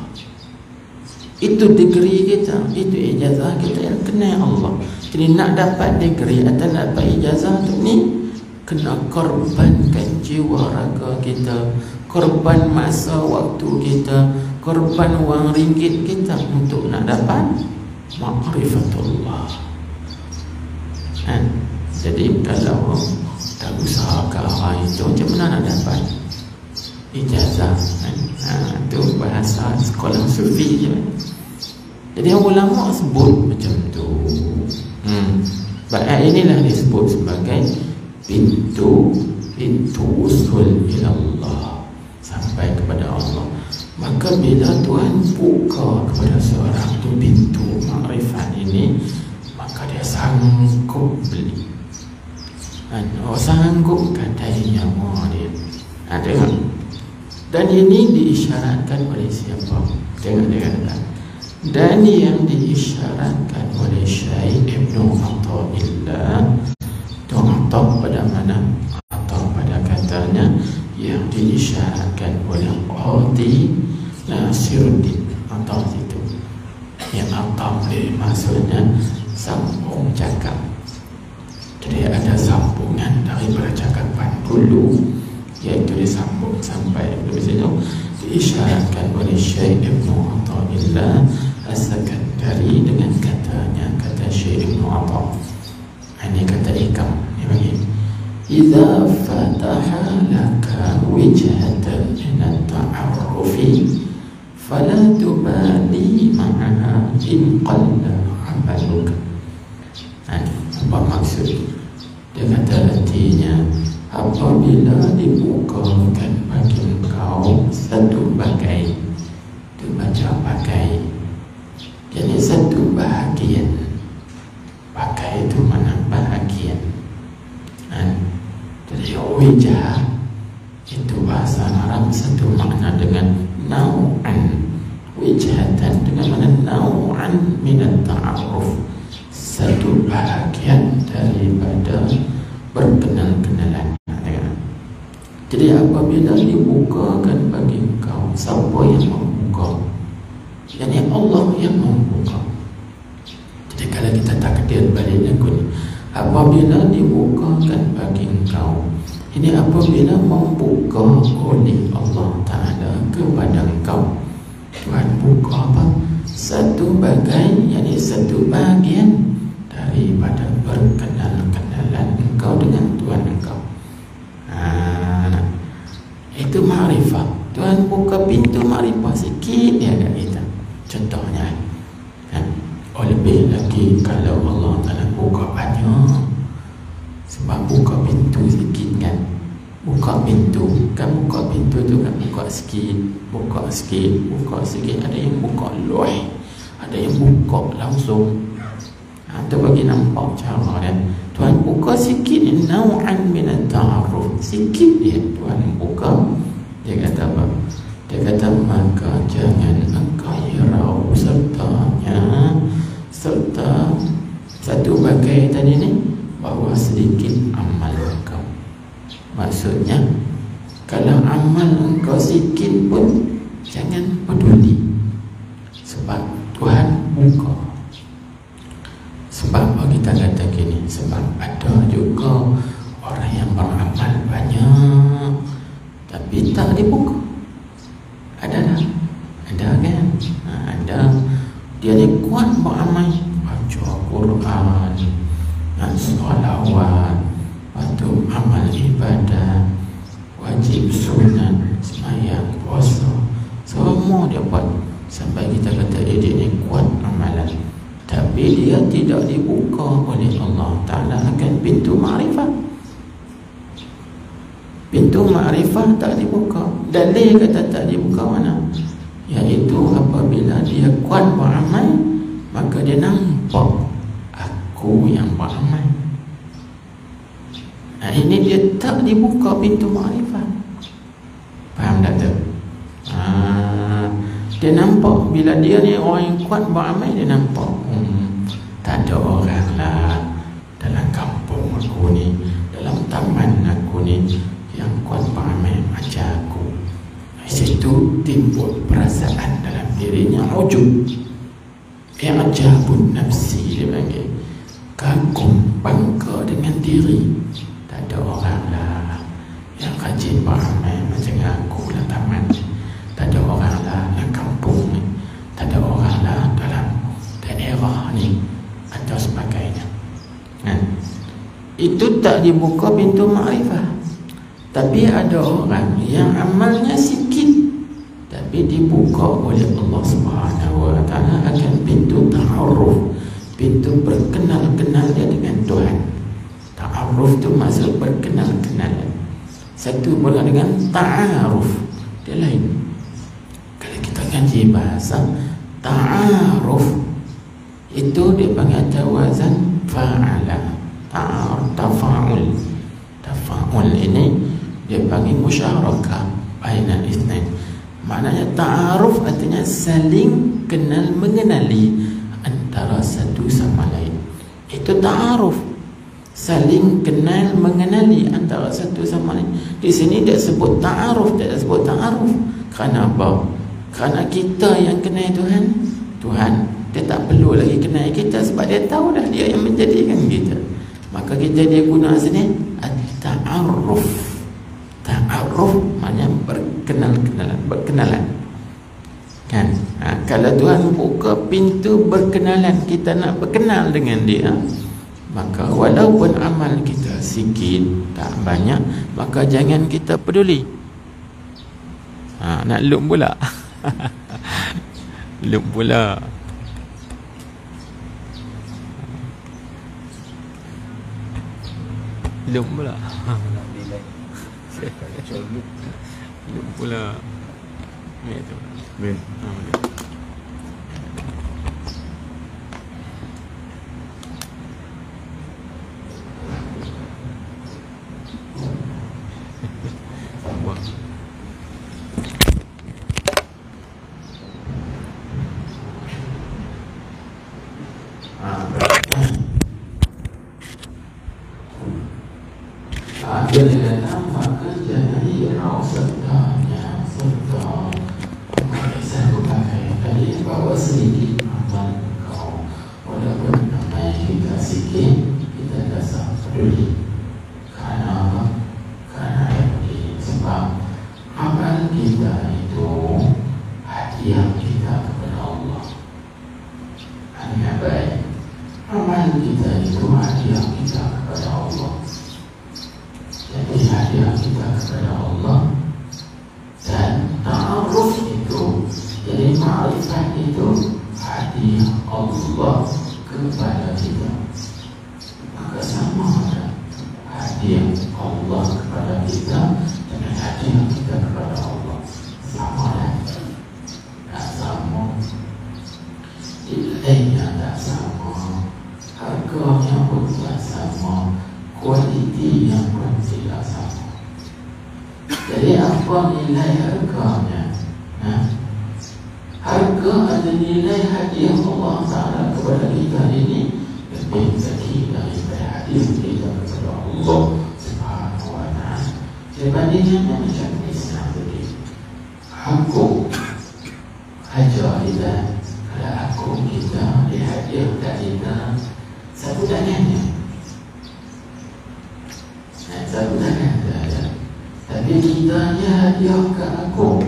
A: Itu degree kita, itu ijazah kita yang kenal Allah. Jadi nak dapat degree atau nak dapat ijazah tu ni, kena korbankan jiwa raga kita, korban masa waktu kita, korban wang ringgit kita untuk nak dapat ma'rifatullah. Jadi kalau tak usaha ke arah itu, macam mana nak dapat ijazah? Itu bahasa sekolah sufi je. Jadi ulama sebut macam tu. Inilah disebut sebagai pintu usul ilallah, sampai kepada Allah. Maka bila Tuhan buka kepada seorang tu pintu makrifat ini, maka dia sanggup beli, sanggup gadai nyawa dia. Tengok. Dan ini diisyaratkan oleh siapa? Tengok dia kata. Dan yang diisyaratkan oleh Syekh Ibnu Athaillah. Atau pada mana? Atau pada katanya yang diisyaratkan oleh Qadi Nasiruddin. Atau itu yang atau maksudnya sambung cakap. Jadi ada sambungan daripada cakapan dulu, iaitu disambung sampai misalnya diisyaratkan oleh Syekh Ibnu Athaillah As-Sakandari dengan katanya, kata Syekh Ibnu Athaillah. Ini kata ikam, dia bagi idza fataha laka wijhatan min at-ta'arrufi fala tubali ma'aha in qalla amaluka. Apa maksud? Dia kata artinya, apabila dibukakan bagi engkau satu bagai, itu baca bagai, jadi satu bahagian. Bagai itu mana bahagian. Jadi wijah itu bahasa Arab satu makna dengan nau'an, wijhatan dengan mana nau'an minat ta'aruf, satu bahagian daripada berkenal-kenalan. Jadi apabila dibukakan bagi engkau, siapa yang membuka? Yani Allah yang membuka. Jadi kalau kita takdir balik lagu ni, apabila dibukakan bagi engkau, ini apabila membuka oleh Allah Ta'ala kepada engkau. Tuhan buka apa? Satu bagai, yani satu bahagian daripada berkenal-kenalan engkau dengan Tuhan engkau. Itu ma'rifah. Tuhan buka pintu ma'rifah sikit ya kat kita. Contohnya lebih lagi kalau Allah Ta'ala buka banyak. Sebab buka pintu sikit kan, buka pintu kan, buka pintu tu kan, buka sikit, buka sikit, buka sikit. Ada yang buka luai, ada yang buka langsung. Itu bagi nampak cara dia. Tuhan buka sikit, nau'an minat ta'aruf, sikit dia Tuhan buka. Dia kata apa? Dia kata maka jangan engkau hirau sertanya, serta satu bagai tadi ni, bahawa sedikit amal engkau. Maksudnya kalau amal engkau sikit pun jangan peduli, sebab Tuhan buka. Sebab kita kata gini, sebab ada juga orang yang beramal banyak tapi tak dibuka. Ada kan? Ada. Dia ni kuat beramal, baca Quran, dan salawat, patuh amal ibadah, wajib sunat, sembahyang, puasa, semua dia buat. Sampai kita kata dia ni kuat amalan, tapi dia tidak dibuka oleh Allah Ta'ala akan pintu ma'rifah. Pintu ma'rifah tak dibuka. Dalil kata tak dibuka mana? Iaitu apabila dia kuat beramal, maka dia nampak aku yang beramal. Ini dia tak dibuka pintu ma'rifah. Faham tak tu? Dia nampak bila dia ni orang yang kuat beramal, dia nampak tak ada orang lah dalam kampung aku ni, dalam taman aku ni yang kuat beramal macam aku. Situ timbul perasaan dalam dirinya ujub, i'jabun nafsi, dia panggil kagum, bangga dengan diri. Tak ada orang lah yang rajin beramal macam aku dalam taman, tak ada orang lah dalam kampung ni, tak ada orang lah dalam daerah ni atau sebagainya. Itu tak dibuka pintu ma'rifah. Tapi ada orang yang amalnya sikit tapi dibuka oleh Allah Subhanahu Wa Taala akan pintu ta'aruf, pintu berkenal-kenal dia dengan Tuhan. Ta'aruf tu maksud berkenal-kenal. Satu pula dengan ta'aruf, dia lain. Kalau kita ngaji bahasa ta'aruf, itu dia panggil tawazan fa'ala, tafa'ul. Tafa'ul ini dia panggil musyarakah baina itsnain. Maknanya ta'aruf artinya saling kenal mengenali antara satu sama lain. Itu ta'aruf, saling kenal mengenali antara satu sama lain. Di sini dia sebut ta'aruf, dia sebut ta'aruf. Kerana apa? Kerana kita yang kenal Tuhan, dia tak perlu lagi kenal kita, sebab dia tahu dah dia yang menjadikan kita. Maka kita dia guna sini at-ta'aruf. Ta'aruf maknanya berkenalan kan. Kalau Tuhan buka pintu berkenalan, kita nak berkenal dengan dia, maka walaupun amal kita sikit, tak banyak, maka jangan kita peduli. Nak luk pula
B: Loop pula. Loop pula.
C: Nak delay.
B: Loop pula. Ni tu.
C: Min.
B: Loop.
A: Bila nampak kerja hirau sertanya serta saya pakai tadi bawa sedikit amal kau walaupun namanya kita sikit kita rasa peduli karena apa? Karena sebab amal kita itu hadiah kita kepada Allah. Hanya baik amal kita itu hadiah kita kepada Allah. Jadi hadiah kita kepada Allah dan ta'aruf itu, jadi ma'rifat itu hadiah Allah kepada kita. Maka sama ada hadiah Allah kepada kita dengan hadiah kita kepada Allah. Sama lah, tak sama, nilainya tak sama, harganya pun tak sama, kualiti yang pun tidak sama. Jadi apa nilai harganya? Harga ada nilai hadiah Allah Ta'ala kepada kita ini lebih tinggi daripada hadiah kita kepada Allah Subhanahu Wa Ta'ala. Perbandingannya macam Islam tadi. Aku ajar kita, kalau aku kita dihadiahkan kita satu tangannya. Satu tangan saja. Tapi kita hadiahkan aku.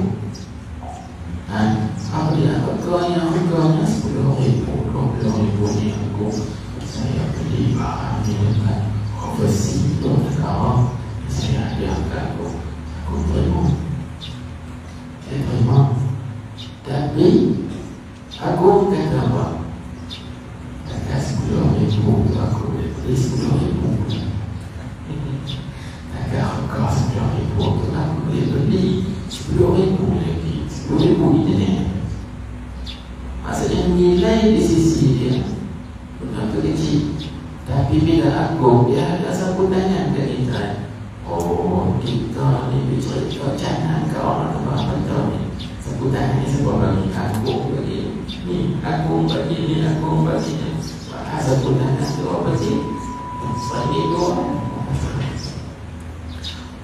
A: Kalau dia harganya 10,000, 20,000 ni aku saya beli bahan ni dengan overseas tu negara, saya hadiahkan aku terima. Saya terima. Tapi aku kata apa? Kata 10,000 aku beli 10,000. Harga 10,000 tu aku boleh beli 10,000 lagi, 10,000 itu ni. Maksudnya nilai di sisi dia benar kecil. Tapi bila aku dia ada sambutannya ke kita. Oh, kita ni bercerita jangan ke orang apa ni. Sambutan ni sebab bagi aku bagi ni, aku bagi ni, aku bagi ni. Sambutan tu apa sih? Bagi dua.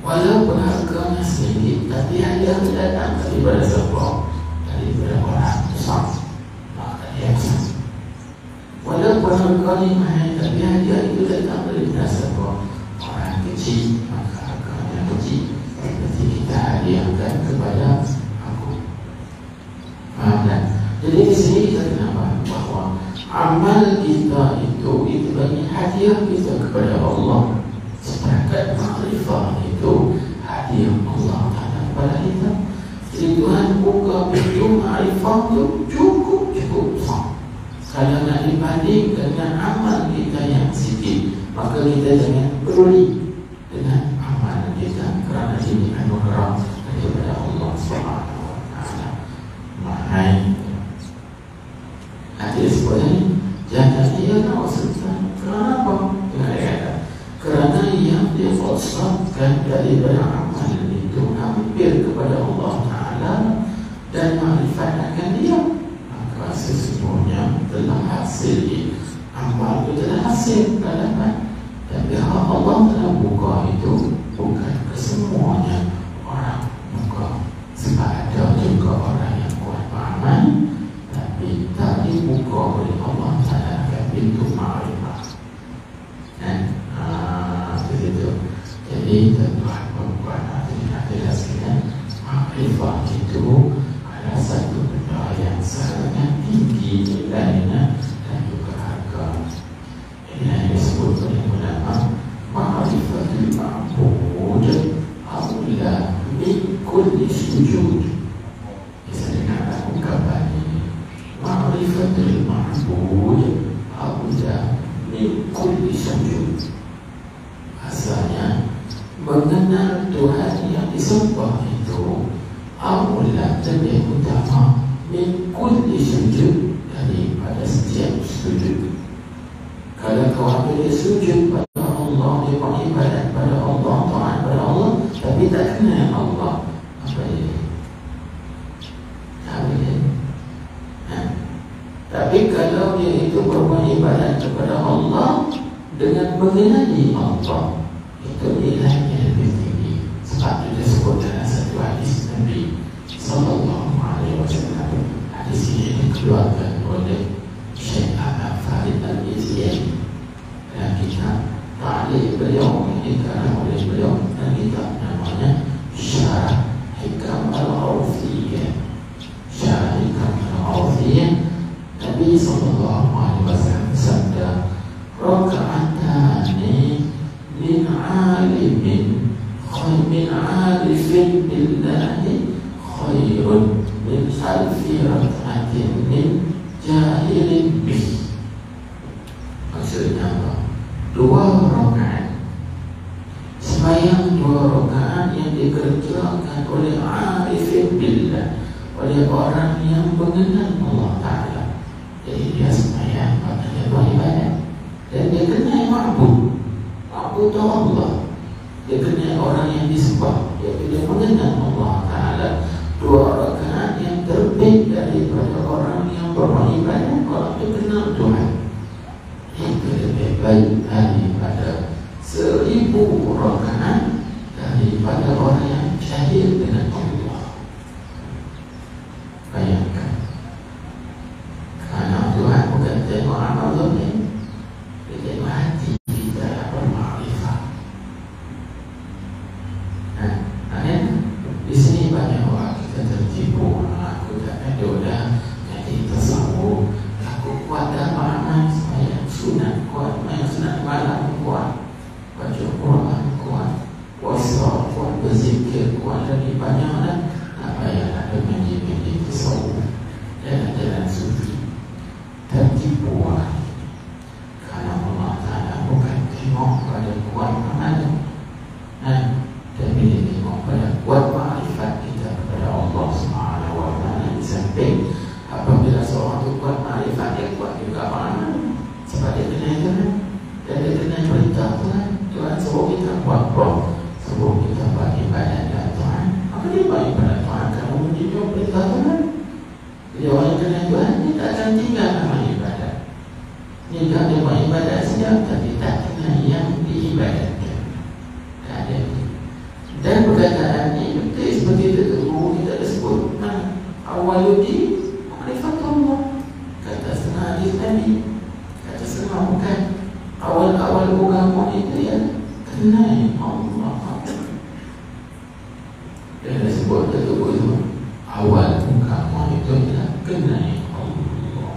A: Walaupun harganya sedikit, tapi hadiah datang daripada siapa? Daripada orang besar. Maka dia besar. Walaupun harganya mahal, tapi hadiah itu datang daripada siapa? Orang kecil. Maka harganya kecil. Jadi kita hadiahkan kepada aku. Faham tak? Jadi di sini kita kenapa? Bahawa amal kita itu bagi hadiah kita kepada Allah. Setakat makrifah itu hadiah Allah Ta'ala kepada kita. Jadi Tuhan buka pintu makrifah itu cukup besar. Kalau nak dibanding dengan amal kita yang sikit, maka kita jangan peduli dengan amal kita, kerana ini anugerah daripada Allah Subhanahu Wa Ta'ala. Mahal. Hadis sebutnya jangan dia nak serta. Kenapa? Kerana yang dikhususkan daripada amal itu hampir kepada Allah Ta'ala dan makrifat akan dia, maka sesungguhnya telah hasil amal itu telah hasil dalam. Dan pihak Allah telah buka itu bukan kesemuanya orang buka, sebab ada juga orang yang kuat beramal tapi tak dibuka oleh Allah Ta'ala akan pintu makrifat. Jadi tuan-tuan hadirin sekalian, makrifah itu adalah satu benda yang sangat tinggi nilainya dan juga harga. Ini yang disebut oleh ulama ma'rifatul ma'bud aula min kulli sujud. ma'rifatil ma'bud abda min kulli sujud. Asalnya mengenal Tuhan yang disembah itu awalnya lebih utama min kulli sujud, daripada setiap sujud. Kalau kau ambil sujud pada Allah, dia beribadat pada Allah, taat pada Allah, tapi tak kenal Allah, apa dia? Tak boleh. Tapi kalau dia itu beribadat kepada Allah dengan mengenali Allah, itu nilainya lebih tinggi. Sebab itu disebut dalam satu hadis Nabi Sallallahu Alaihi Wasallam. Hadis ini dikeluarkan oleh Syekh Ahmad Farid Al-Izzi dan kitab ta'liq beliau dikarang oleh beliau, dan kitab namanya Syarah Hikam Al-Awfiyah. Syarah Hikam Al-Awfiyah. Nabi Sallallahu Alaihi Wasallam bersabda, raka'atani min alimin min alifin billahi khairun min alfi raka'atin min jahilin bih. Maksudnya apa? 2 rakaat sembahyang, 2 rakaat yang dikerjakan oleh arifin billah, oleh orang yang mengenal Allah Ta'ala. Jadi dia sembahyang, dia beribadat, dan dia kenal ma'bud. Ma'bud itu Allah. Dia kenal orang yang disembah, dia mengenal Allah Ta'ala. 2 rakaat yang terbit daripada orang yang beribadat, orang yang kenal Tuhan, itu lebih baik daripada 1000 rakaat daripada orang yang jahil dengan Allah. Bayangkan, karena Tuhan bukan tengok amal zahir, dia tengok hati kita yang bermakrifat. Di sini banyak orang kita tertipu. Aku tak ada dah jadi tasawuf, aku kuat dalam amal sembahyang sunat kuat, sembahyang sunat malam kuat, baca Quran kuat, puasa kuat, berzikir kuat, lagi banyak dah. Tak payahlah dengan jadi tasawuf dan jalan sufi. Tertipu orang, karena Allah Ta'ala bukan tengok pada kuat amal, tapi dia tengok pada kuat ma'rifat kita kepada Allah Subhanahu Wa Ta'ala. Di samping apabila seorang itu kuat ma'rifat, dia kuat juga amal, sebab dia kenal Tuhan dan dia kenal perintah Tuhan. Tuhan suruh kita buat apa? Suruh kita buat ibadat kepada Tuhan. Apa dia buat ibadat Tuhan? Kamu menjadi perintah Tuhan. Jadi orang yang kenal Tuhan, dia tak akan tinggal amal ibadat. Dia dia buat ibadat saja, tapi tak kenal yang diibadatkan. Tak ada. Dan perkataan ini betul seperti itu guru kita ada sebut. Awaludi ma'rifat Allah. Kata setengah hadis Nabi, kata setengah bukan. Awal-awal agama itu ya kenal Allah. Dia ada sebut itu guru. Awal agama itu adalah kenal Allah.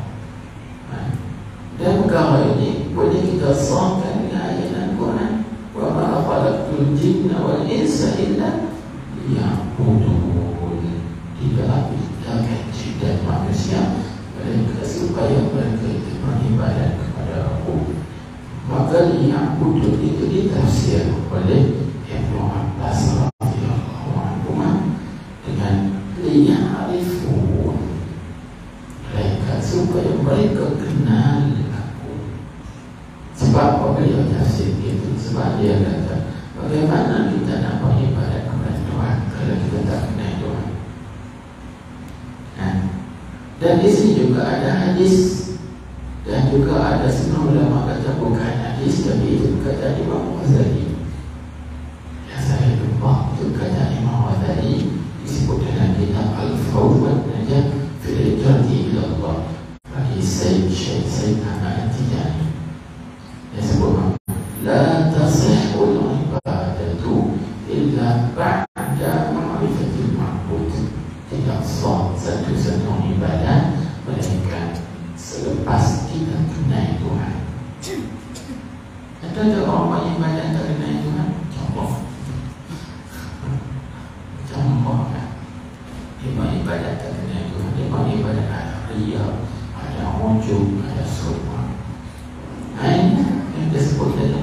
A: Dan perkara ini boleh kita sahkan dengan ayat Al-Quran. Wa ma khalaqtul jinna wal insa illa liya'budun. Tidak ada jin dan manusia melainkan supaya mereka itu beribadat kepada Aku. Maka liya'budun itu ditafsir oleh Ibnu Abbas radhiyallahu anhu dengan liya'rifun, mereka supaya mereka kenal Aku. Sebab apa beliau tafsir itu? Sebab dia kata, bagaimana kita nak beribadat kepada Tuhan kalau kita tak kenal Tuhan? Dan di sini juga ada hadis, dan juga ada semua ulama kata bukan hadis, tapi itu kata Imam Ghazali. Yang saya lupa itu kata Imam Ghazali, disebut dalam kitab Al-Fawd wa Najah fil Irjati ila Allah bagi Syekh Ahmad At-Tijani. Dia sebut, la tasihul ibadatu illa ba'da ma'rifatil ma'bud. Tidak sah satu-satu ibadat melainkan selepas kita kenal Tuhan. Ada orang ibadat tak kenal Tuhan? Contoh lah, dia ibadat tak kenal Tuhan. Dia ibadat ada riya, ada menuju pada surga. Ini yang disebut tadi.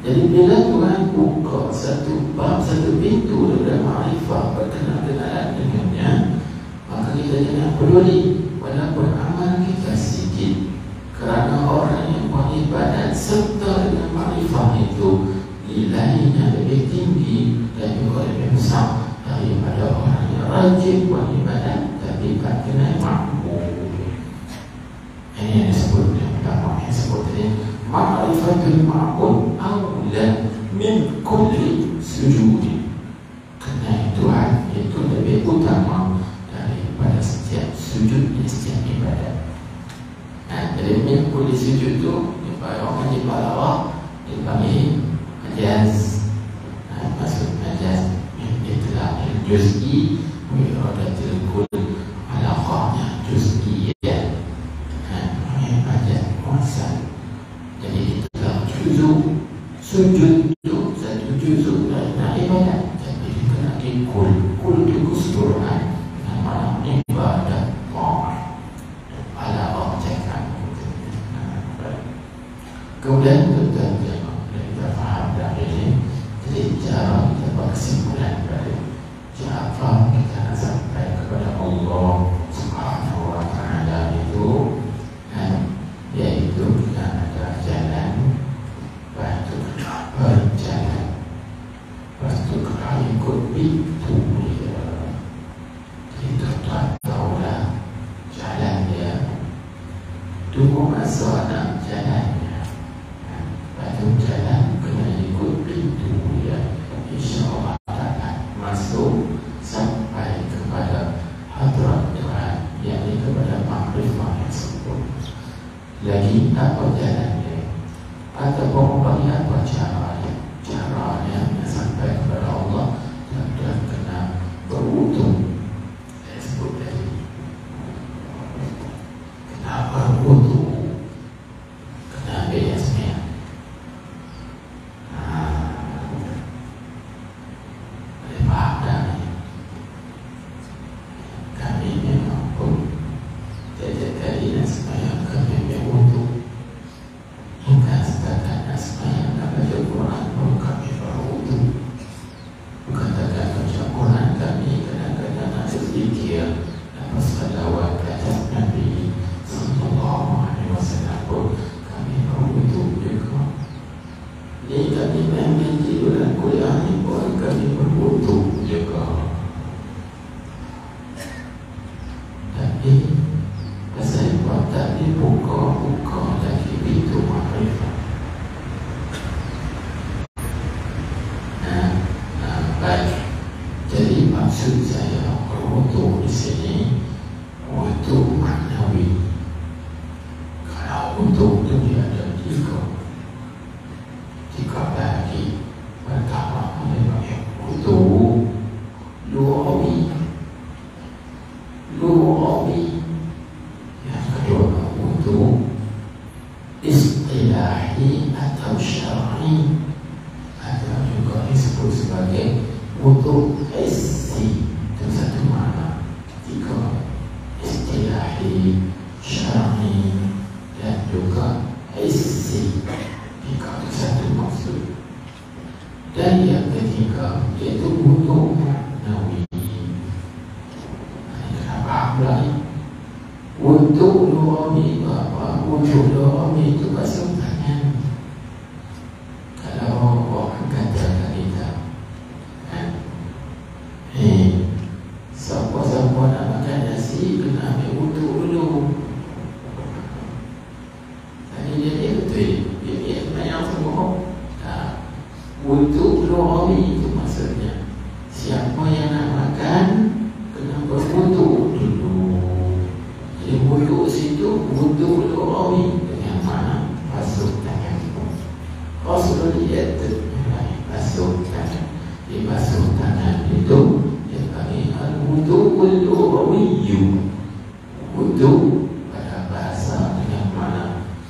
A: Jadi bila Tuhan buka satu bab, satu pintu dalam ma'rifah berkenaan dengannya, maka kita jangan peduli walaupun amal kita sedikit, kerana orang yang beribadat serta dengan ma'rifah itu nilainya lebih tinggi dan juga lebih besar daripada orang yang rajin beribadat tapi tak kena mampu. Ini yang disebut yang disebut tadi ma'rifatul ma'bud awla min kulli sujudi. Kerana Tuhan itu lebih utama daripada setiap sujud dan setiap ibadat. Jadi min kulli sujud itu orang di bawah dipanggil majaz. Maksud majaz itulah juz'i wiradatul kull, alaqahnya juz'iyah. Majaz muasal. Jadi itulah juzuk sujud itu satu juzuk dari ibadat, tapi dikenali kul itu keseluruhan nama ibadat ala objekkan. Kemudian kita faham dari ini. Jadi cara kita buat kesimpulan dari cara kita nak sampai kepada Allah Subhanahu wa Ta'ala itu, yaitu kita ada jalan, lepas tu kita berjalan, lepas tu kita ikut pintu dia. Kita tak tahulah jalan dia, tunggu masa nak jalannya. Lepas tu jalan kena ikut pintu dia, insyaAllah akan masuk sampai kepada hadrat Tuhan, yakni kepada makrifah yang sempurna. Lagi apa jalan dia, ataupun bagi apa caranya sampai kepada Allah, dan kena berwudu. Saya sebut tadi, kena berwudu, kena ambil yasmin. Boleh faham dah ni? Kami memang pun tiap-tiap kali nak sembahyang kami ambil wudu. Bukan setakat nak sembahyang, nak baca Quran pun kami berwudu. Bukan setakat baca Quran, kami kadang-kadang nak berzikir dan bersalawat ke atas Nabi sallallahu alaihi wasallam pun kami berwudu juga. Jadi kami ambil tidur dan kuliah ni pun kami berwudu juga. Tapi saya buat tadi buka lagi pintu makrifah. Baik. Jadi maksud saya berwudu di sini wudu maknawi. Kalau wudu itu dia ada tiga bagi. Pertama adalah wudu lu'awi. Yang kedua wudu istilahi atau syar'i, atau juga disebut sebagai wudu hissi. Itu satu makna. Tiga, istilahi, syar'i dan juga hissi. Tiga itu satu maksud. Dan yang ketiga iaitu wudu maknawi. Kenapa lagi? Wudu lu'awi apa? Wudu lu'awi itu basuh tangan. Kalau orang kata kita, siapa-siapa nak makan nasi kena ambil wudu dulu. Tadi dia betul, dia semayang semua. Wudu lu'awi itu maksudnya siapa yang nak makan kena berwudu dulu. Jadi wudu situ wudu lu'awi dengan mana basuh tangan. Rasulullah basuh tangan. Di basuh tangan itu dia panggil al-wudu al-lu'awiyyu. Wudu pada bahasa dengan mana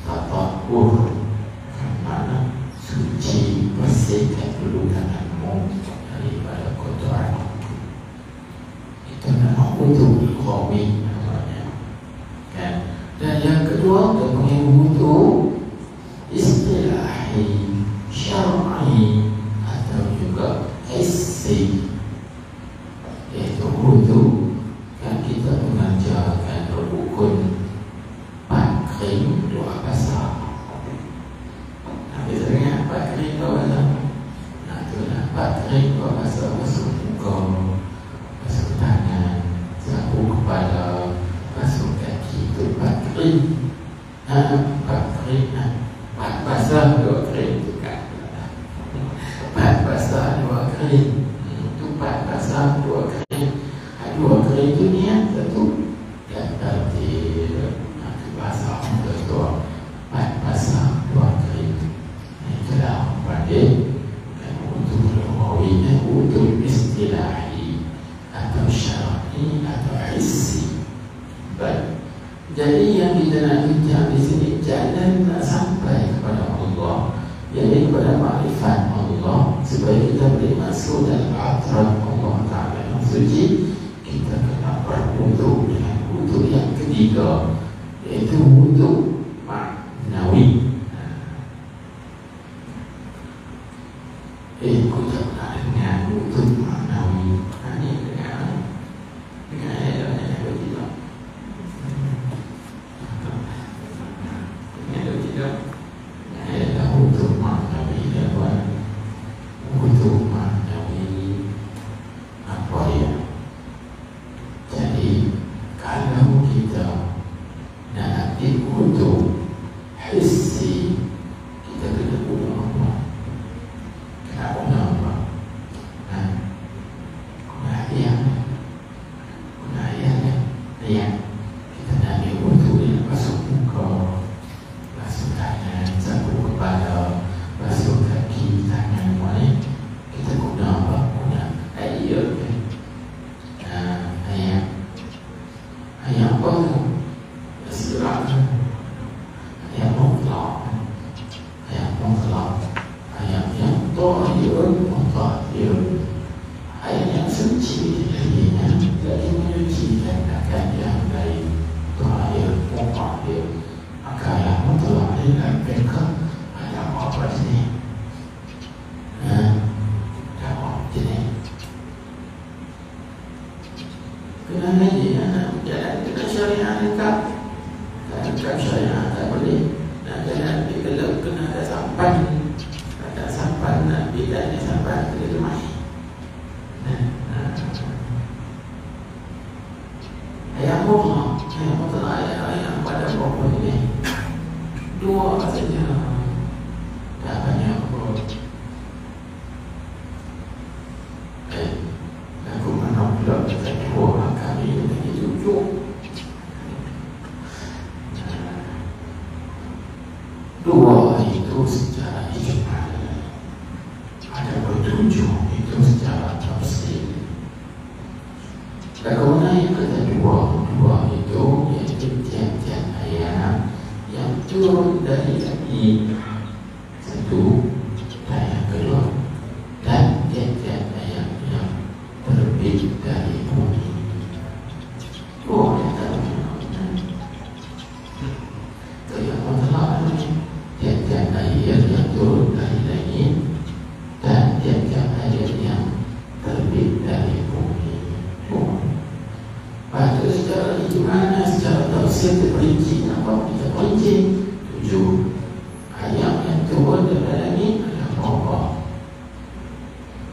A: tatahur, mana suci, bersihkan dulu tanganmu daripada kotoran. Itu nama wudu lu'awi namanya, kan? Dan yang ada panggil wudu istilahi, syar'i atau juga hissi. Iaitu wudu kan kita mengajarkan rukun 4 kering 2 basah. Kita dengar 4 kering 2 basah. Nah itulah 4 kering 2 basah. Basuh muka, basuh tangan, sapu kepala, basuh kaki. Itu 4 kering. 4 kering, 4 basah 2 kering juga. 4 basah 2 kering. Itu 4 basah 2 kering. 2 kering itu niat satu dan tertib. Basah betul. 4 basah 2 kering. Itulah pada wudu lughawi, wudu istilahi atau syar'i atau hissi. Baik. Jadi yang kita nak bincang di sini jalan nak sampai kepada Allah, jadi kepada makrifat Allah, supaya kita boleh masuk dalam hadrat Allah Ta'ala yang suci. Kita kena berwudu dengan wudu yang ketiga, iaitu wudu ma'nawi. Kita pernah dengar wudu ma'nawi. Ini dengan ayat-ayat tidak. Dengan tidak. Ayat wudu ma'nawi dan wudu ma'nawi apa ya? Jadi kalau kita nak ambil wudu hissi, kita kena guna apa? Kena guna apa? Guna ayam. Guna ayam. Ayam. Kita nak ambil wudu ni, basuh muka, basuh tangan, sapu kepala, basuh kaki, tangan mana. Kita guna apa? Guna air. Ayam apa tu? Sirap. Ayam mutlak. Ayam mutlak. Ayam yang tahir, mutahhir. Ayam yang suci darinya, jadi menyucikan akan yang lain. Tahir, mutahhir. Maka ayam mutlak dengan mereka ayam apa jenis? Apa jenis? Kena lagi jalan kena syariah lengkap. Lengkap syariah tak boleh. Nak jalan pergi gelap kena ada sampan. Ada sampan nak pergi dan sampan kena lemah. Ayam mutlak. Ayam mutlak ayam pada pokok ini 2 saja. Tak banyak pokok. Aku mana pula kata 2 kami lagi 7. 2 itu secara ijmal. Ada 7 itu secara tafsir. Bagaimana yang kata 2 itu iaitu tiap-tiap ayat yang turun dari langit. 1 dan yang kedua, dan tiap-tiap ayat yang terbit dari bumi. Yang tahu itu yang mutlak ni. Tiap-tiap ayat yang turun dari langit dan tiap-tiap ayat yang terbit dari bumi. Lepas itu secara ijmal, secara tafsir terperinci. Nampak kita perinci 7 ayat yang turun dari langit adalah apa?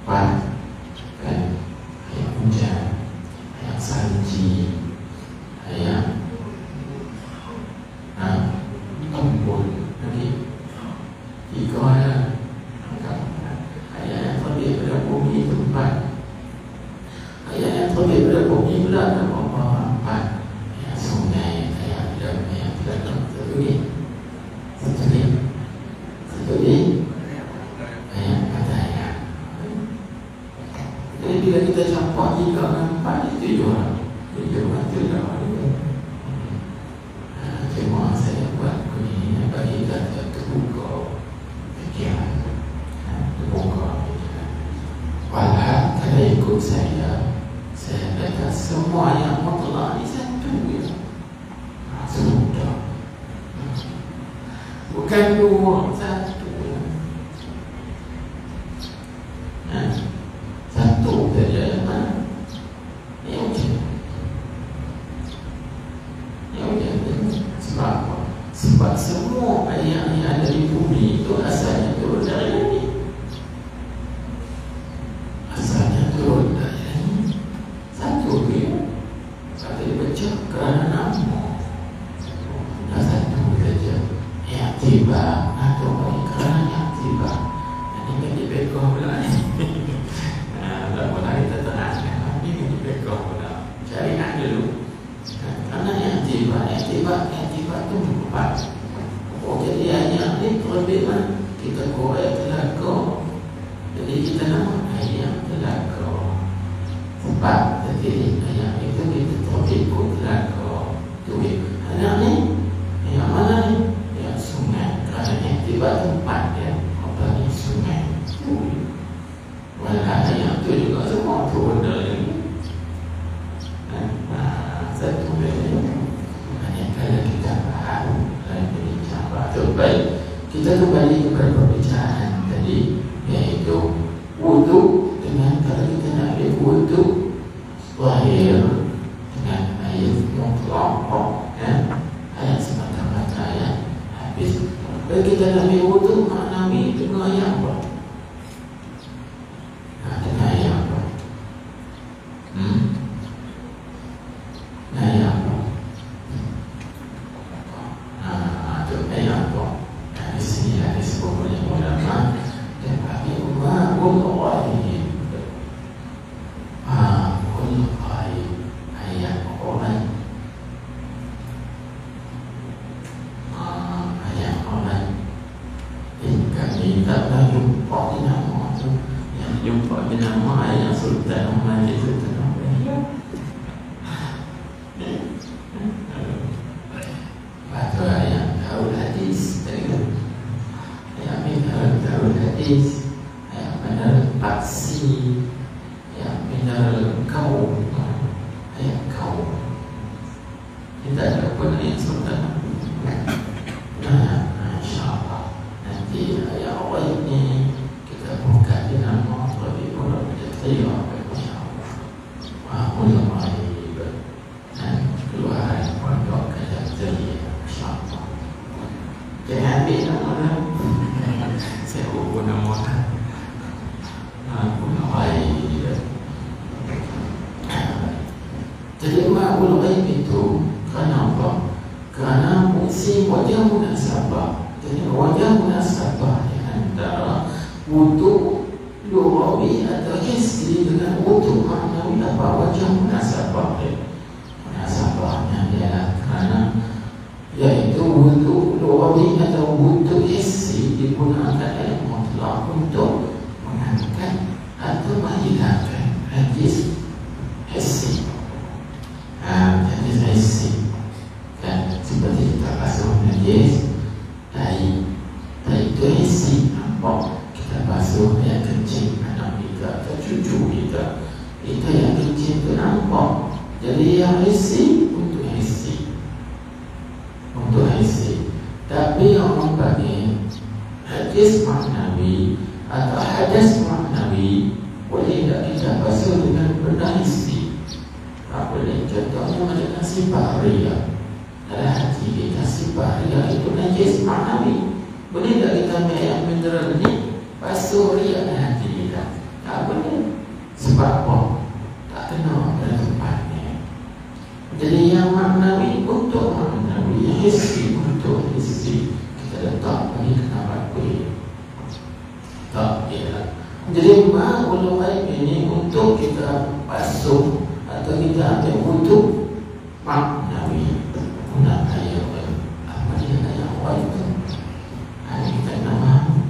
A: 4 kan? Ayat hujan, ayat salji, ayat tumpul lagi 3 ayat. Ayat yang terbit pada bumi itu 4. Ayat yang terbit pada bumi pula ada 4. Ayat sungai, ayat dalam, ayat dalam. Satu ni Bukan dua, satu. Satu saja yang mana? Ni ujian. Sebab apa? Sebab semua ayat yang ada di bumi itu asalnya turun dari Nabi. Asalnya turun dari Nabi. Satu dia kata dibaca kerana nama. Dah satu saja. Yang tiba atau kerana yang tiba. Ini kan di background pula ni. Tak pernah kita tenang. Ini kan di background pula. Cari nak dulu. Karena yang tiba tu empat. Oh, jadi ayat ni terlebih mana? Kita korek telaga. Jadi kita nama ayat telaga. Sebab jadi ayat itu kita terlebih telaga. Tulis ayat ni, yang mana ni? Yang sungai. Kerana yang tiba tempat dia. Apa ni sungai? Tulis. Walau ayat tu juga semua turun dari ni. Satu benda hanya kalau kita faham dan berbincang bahawa baik kita kembali kepada perbicaraan tadi, iaitu wudu. Dengan kalau kita nak ambil wudu zahir dengan ayat mutlaq, ayat semata-mata ayat habis. Kalau kita nak ambil wudu maknawi dengan ayat apa? Dengan ayat apa? Jadi ma'ul ghaib itu kerana apa? Kerana fungsi wajah munasabah. Jadi wajah munasabah di antara wudu lughawi atau hissi dengan wudu maknawi. Apa wajah munasabah dia? Munasabahnya adalah kerana iaitu wudu lughawi atau wudu hissi digunakan oleh mutlaq untuk mengangkat atau menghilangkan najis hissi. Najis hissi kan, seperti kita basuh najis tai itu hissi, nampak kita basuh yang kencing anak kita atau cucu kita, itu yang kencing itu nampak. Jadi yang hissi untuk hissi, untuk hissi. Tapi orang bagi hadis maknawi atau hadas maknawi, boleh tak kita basuh dengan benda hissi? Tak boleh. Contohnya macam sifat ria. Dalam hati kita sifat ria itu najis maknawi. Boleh tak kita ambil air mineral ni basuh ria dalam hati kita? Tak boleh. Sebab apa? Tak kena pada tempatnya. Jadi yang maknawi untuk maknawi, yang hissi untuk hissi, kita letak bagi kenapa kuih. Tak kira. Jadi ma'ul ghaib ini untuk kita basuh atau kita ambil wudu maknawi. Guna ayat apa dia ayat ghaib itu? Kita nama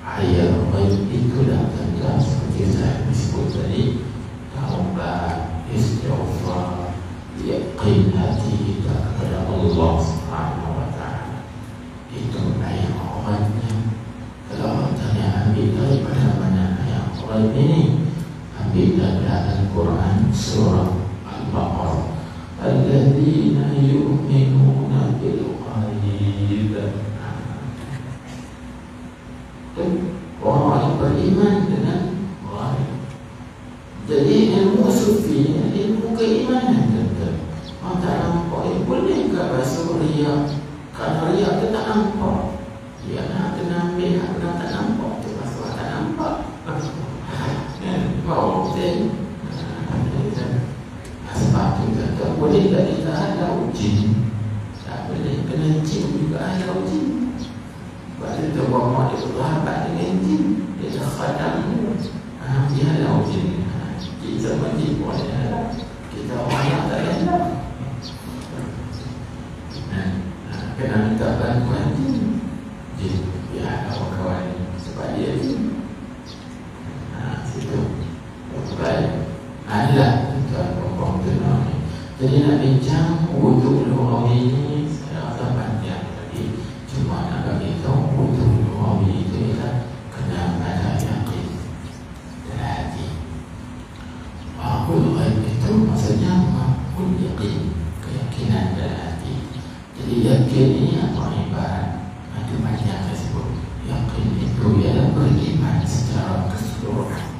A: ayat ghaib itulah tentang seperti saya sebut tadi, taubat, istighfar, yaqin hati kita kepada Allah Subhanahu wa taala. Itu ayat ghaibnya. Kalau tanya ambil daripada mana ayat ghaib ini? Ambil daripada Al-Quran surah Al-Baqarah. Alladzina yu'minuna bil ghaib. juga basuh riak. Kalau riak tu tak nampak, dia nak kena ambil, nak tak nampak tu basuh tak nampak. Bawa betul. Sebab tu kata boleh tak kita halau jin? Tak boleh, kena jin juga halau jin. Sebab tu kita buat mak dia bersahabat dengan jin, dia dah khadam dia halau jin. Kita majib boleh halau, kita orang tak halau. Kena minta bantuan jin. Jin dia halau kawan ni sebab dia jin. Situ baik. Adalah tuan-tuan tenang ni. Jadi nak bincang wuduk lughawi ni saya rasa panjang tadi. Cuma nak bagi tahu wuduk lughawi itu ialah kena ada yakin dalam hati. Wuduk itu maksudnya makul yakin, keyakinan dalam hati. Jadi yakin ni apa ibarat? Itu panjang saya sebut. Yakin itu ialah beriman secara keseluruhan.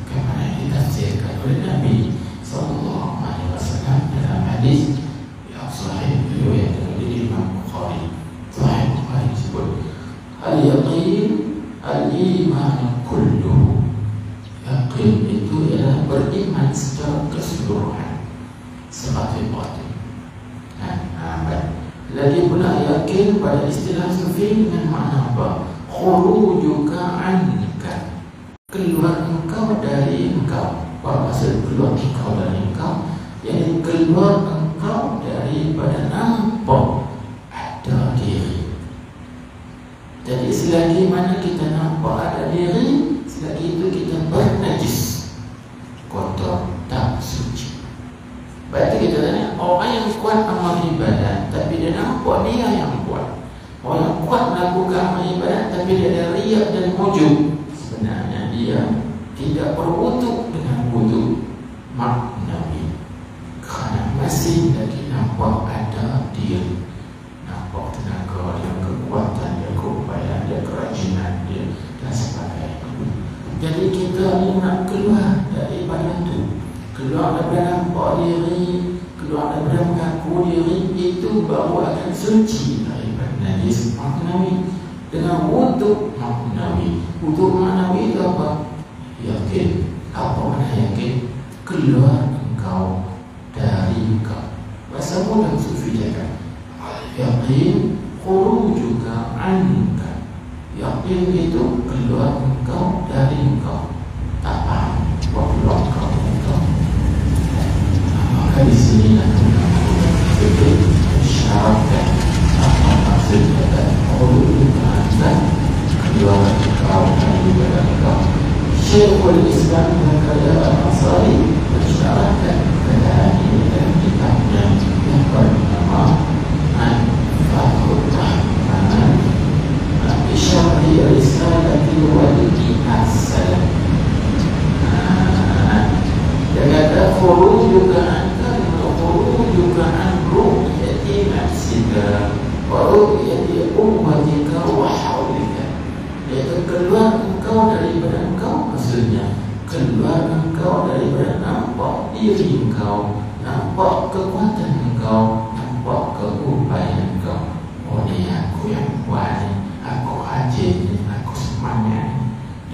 A: Bagaimana ditafsirkan oleh Nabi sallallahu alaihi wasallam dalam hadis yang sahih riwayat dari Imam Bukhari. Sahih Bukhari sebut al-yaqin al-iman kulluhu. Yaqin itu ialah beriman secara keseluruhan, sebagai batin. Lagi pula yakin pada istilah sufi dengan makna apa? Khurujuka anka, keluar engkau dari engkau. Apa maksud keluar engkau dari engkau? Yang keluar engkau daripada nampak ada diri. Jadi selagi mana kita nampak ada diri, selagi itu kita bernajis, kotor, tak suci. Berarti kita tanya, orang yang kuat amal ibadat tapi dia nampak dia yang kuat. Orang yang kuat melakukan amal ibadat tapi dia ada riak dan ujub, sebenarnya dia tidak berwuduk dengan wuduk maknawi, kerana masih lagi nampak ada diri, nampak tenaga dia, kekuatan dia, keupayaan dia, kerajinan dia dan sebagainya. Jadi kita ni nak keluar daripada itu, keluar daripada nampak diri, keluar daripada mengaku diri, itu baru akan suci daripada najis maknawi dengan wuduk maknawi. Wuduk maknawi itu apa? Yakin. Apa makna yakin? Keluar engkau dari engkau. Bahasa mudah sufi cakap yakin khurujuka anka. Yakin itu keluar engkau dari engkau. Tak faham keluar engkau dari engkau. Maka di sini nak sedikit syaratkan apa maksud kata khurujuka anka, keluar engkau dari engkau. Syekhul Islam Al-Qadar Al-Ansari mensyaratkan keadaan ini dalam kitabnya yang bernama Fathul Rahman Bisyarhi Risalati Walidi As-Salam. Dia kata khurujuka anka khurujuka an ru'yati nafsika wa ru'yati ummatika wa hawlika. Iaitu keluar engkau daripada engkau, maksudnya keluar engkau daripada nampak diri engkau, nampak kekuatan engkau, nampak keupayaan engkau. Oh ni aku yang kuat ni, aku rajin ni, aku semangat ni.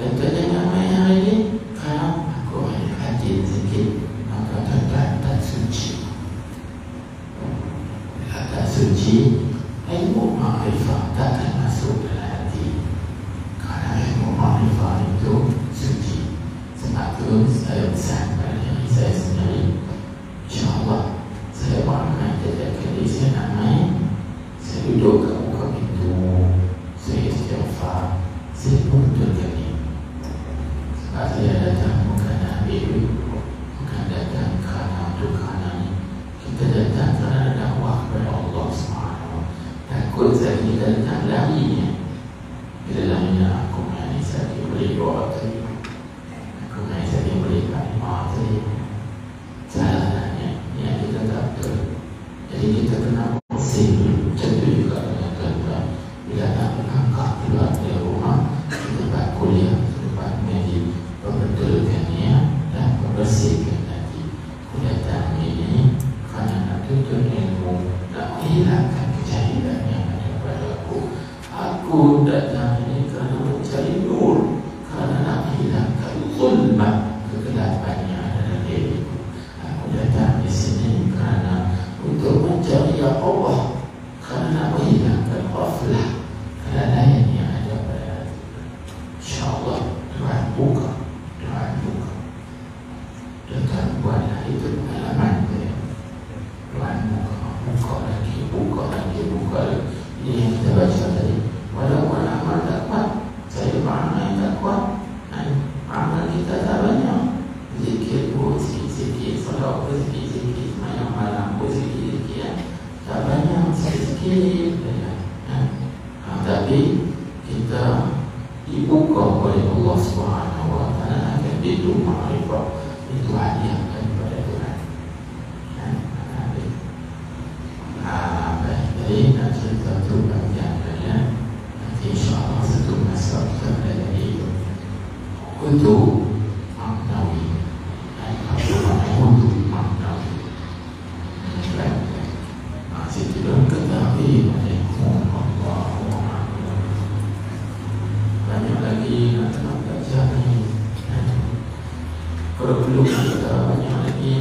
A: Dan ternyata main hari ni, kalau aku rajin sikit, maka tuan-tuan tak suci. Bila tak suci, ilmu ma'rifah takkan masuk dalam hati. Kerana ilmu ma'rifah itu suci. Sebab itu saya pesan pada diri saya sendiri, InsyaAllah saya makan setiap kali saya nak main, saya duduk kat muka pintu, saya istighfar, saya betul kali. Sebab saya datang bukan nak ambil duit, bukan datang kerana untuk kerana ni. Kita datang kerana dakwah kepada Allah SWT. Takut saya kita datang larinya. Bila larinya aku main saya boleh doa tadi, aku main saya boleh kalimah tadi. Salahnya yang kita tak betul. Jadi kita kena bersih dulu. Macam tu juga dengan tuan-tuan. Bila nak berangkat keluar dari rumah, kita buat kuliah, kita buat mengaji, perbetulkan niat dan membersihkan hati. Kuliah ini kerana nak tuntut ilmu, nak Aku datang ini kerana mencari nur, kerana nak hilangkan zulmah, kegelapan yang ada dalam diriku. Aku datang di sini kerana untuk mencari Allah, kerana nak menghilangkan ghaflah, kelalaian yang ada pada hati. InsyaAllah Tuhan buka, Tuhan buka. Dan Tuhan buatlah itu pengalaman saya. Tuhan buka, buka lagi, buka lagi, buka lagi. Ini yang kita baca tadi. Walaupun amal tak kuat, saya faham yang tak kuat, amal kita tak banyak. Zikir pun sikit-sikit, salat pun sikit-sikit, semayang malam pun sikit-sikit, tak banyak, sikit-sikit. Tapi kita dibuka oleh Allah SWT akan itu ma'rifah, itu hadiah daripada Tuhan. Baik, jadi nak cerita tu bagian kalian. Nanti insyaAllah satu masa kita berada hidup untuk maknawi. Untuk maknawi. Situ dalam ketahui banyak lagi nak belajar ni. Kalau belum kita banyak lagi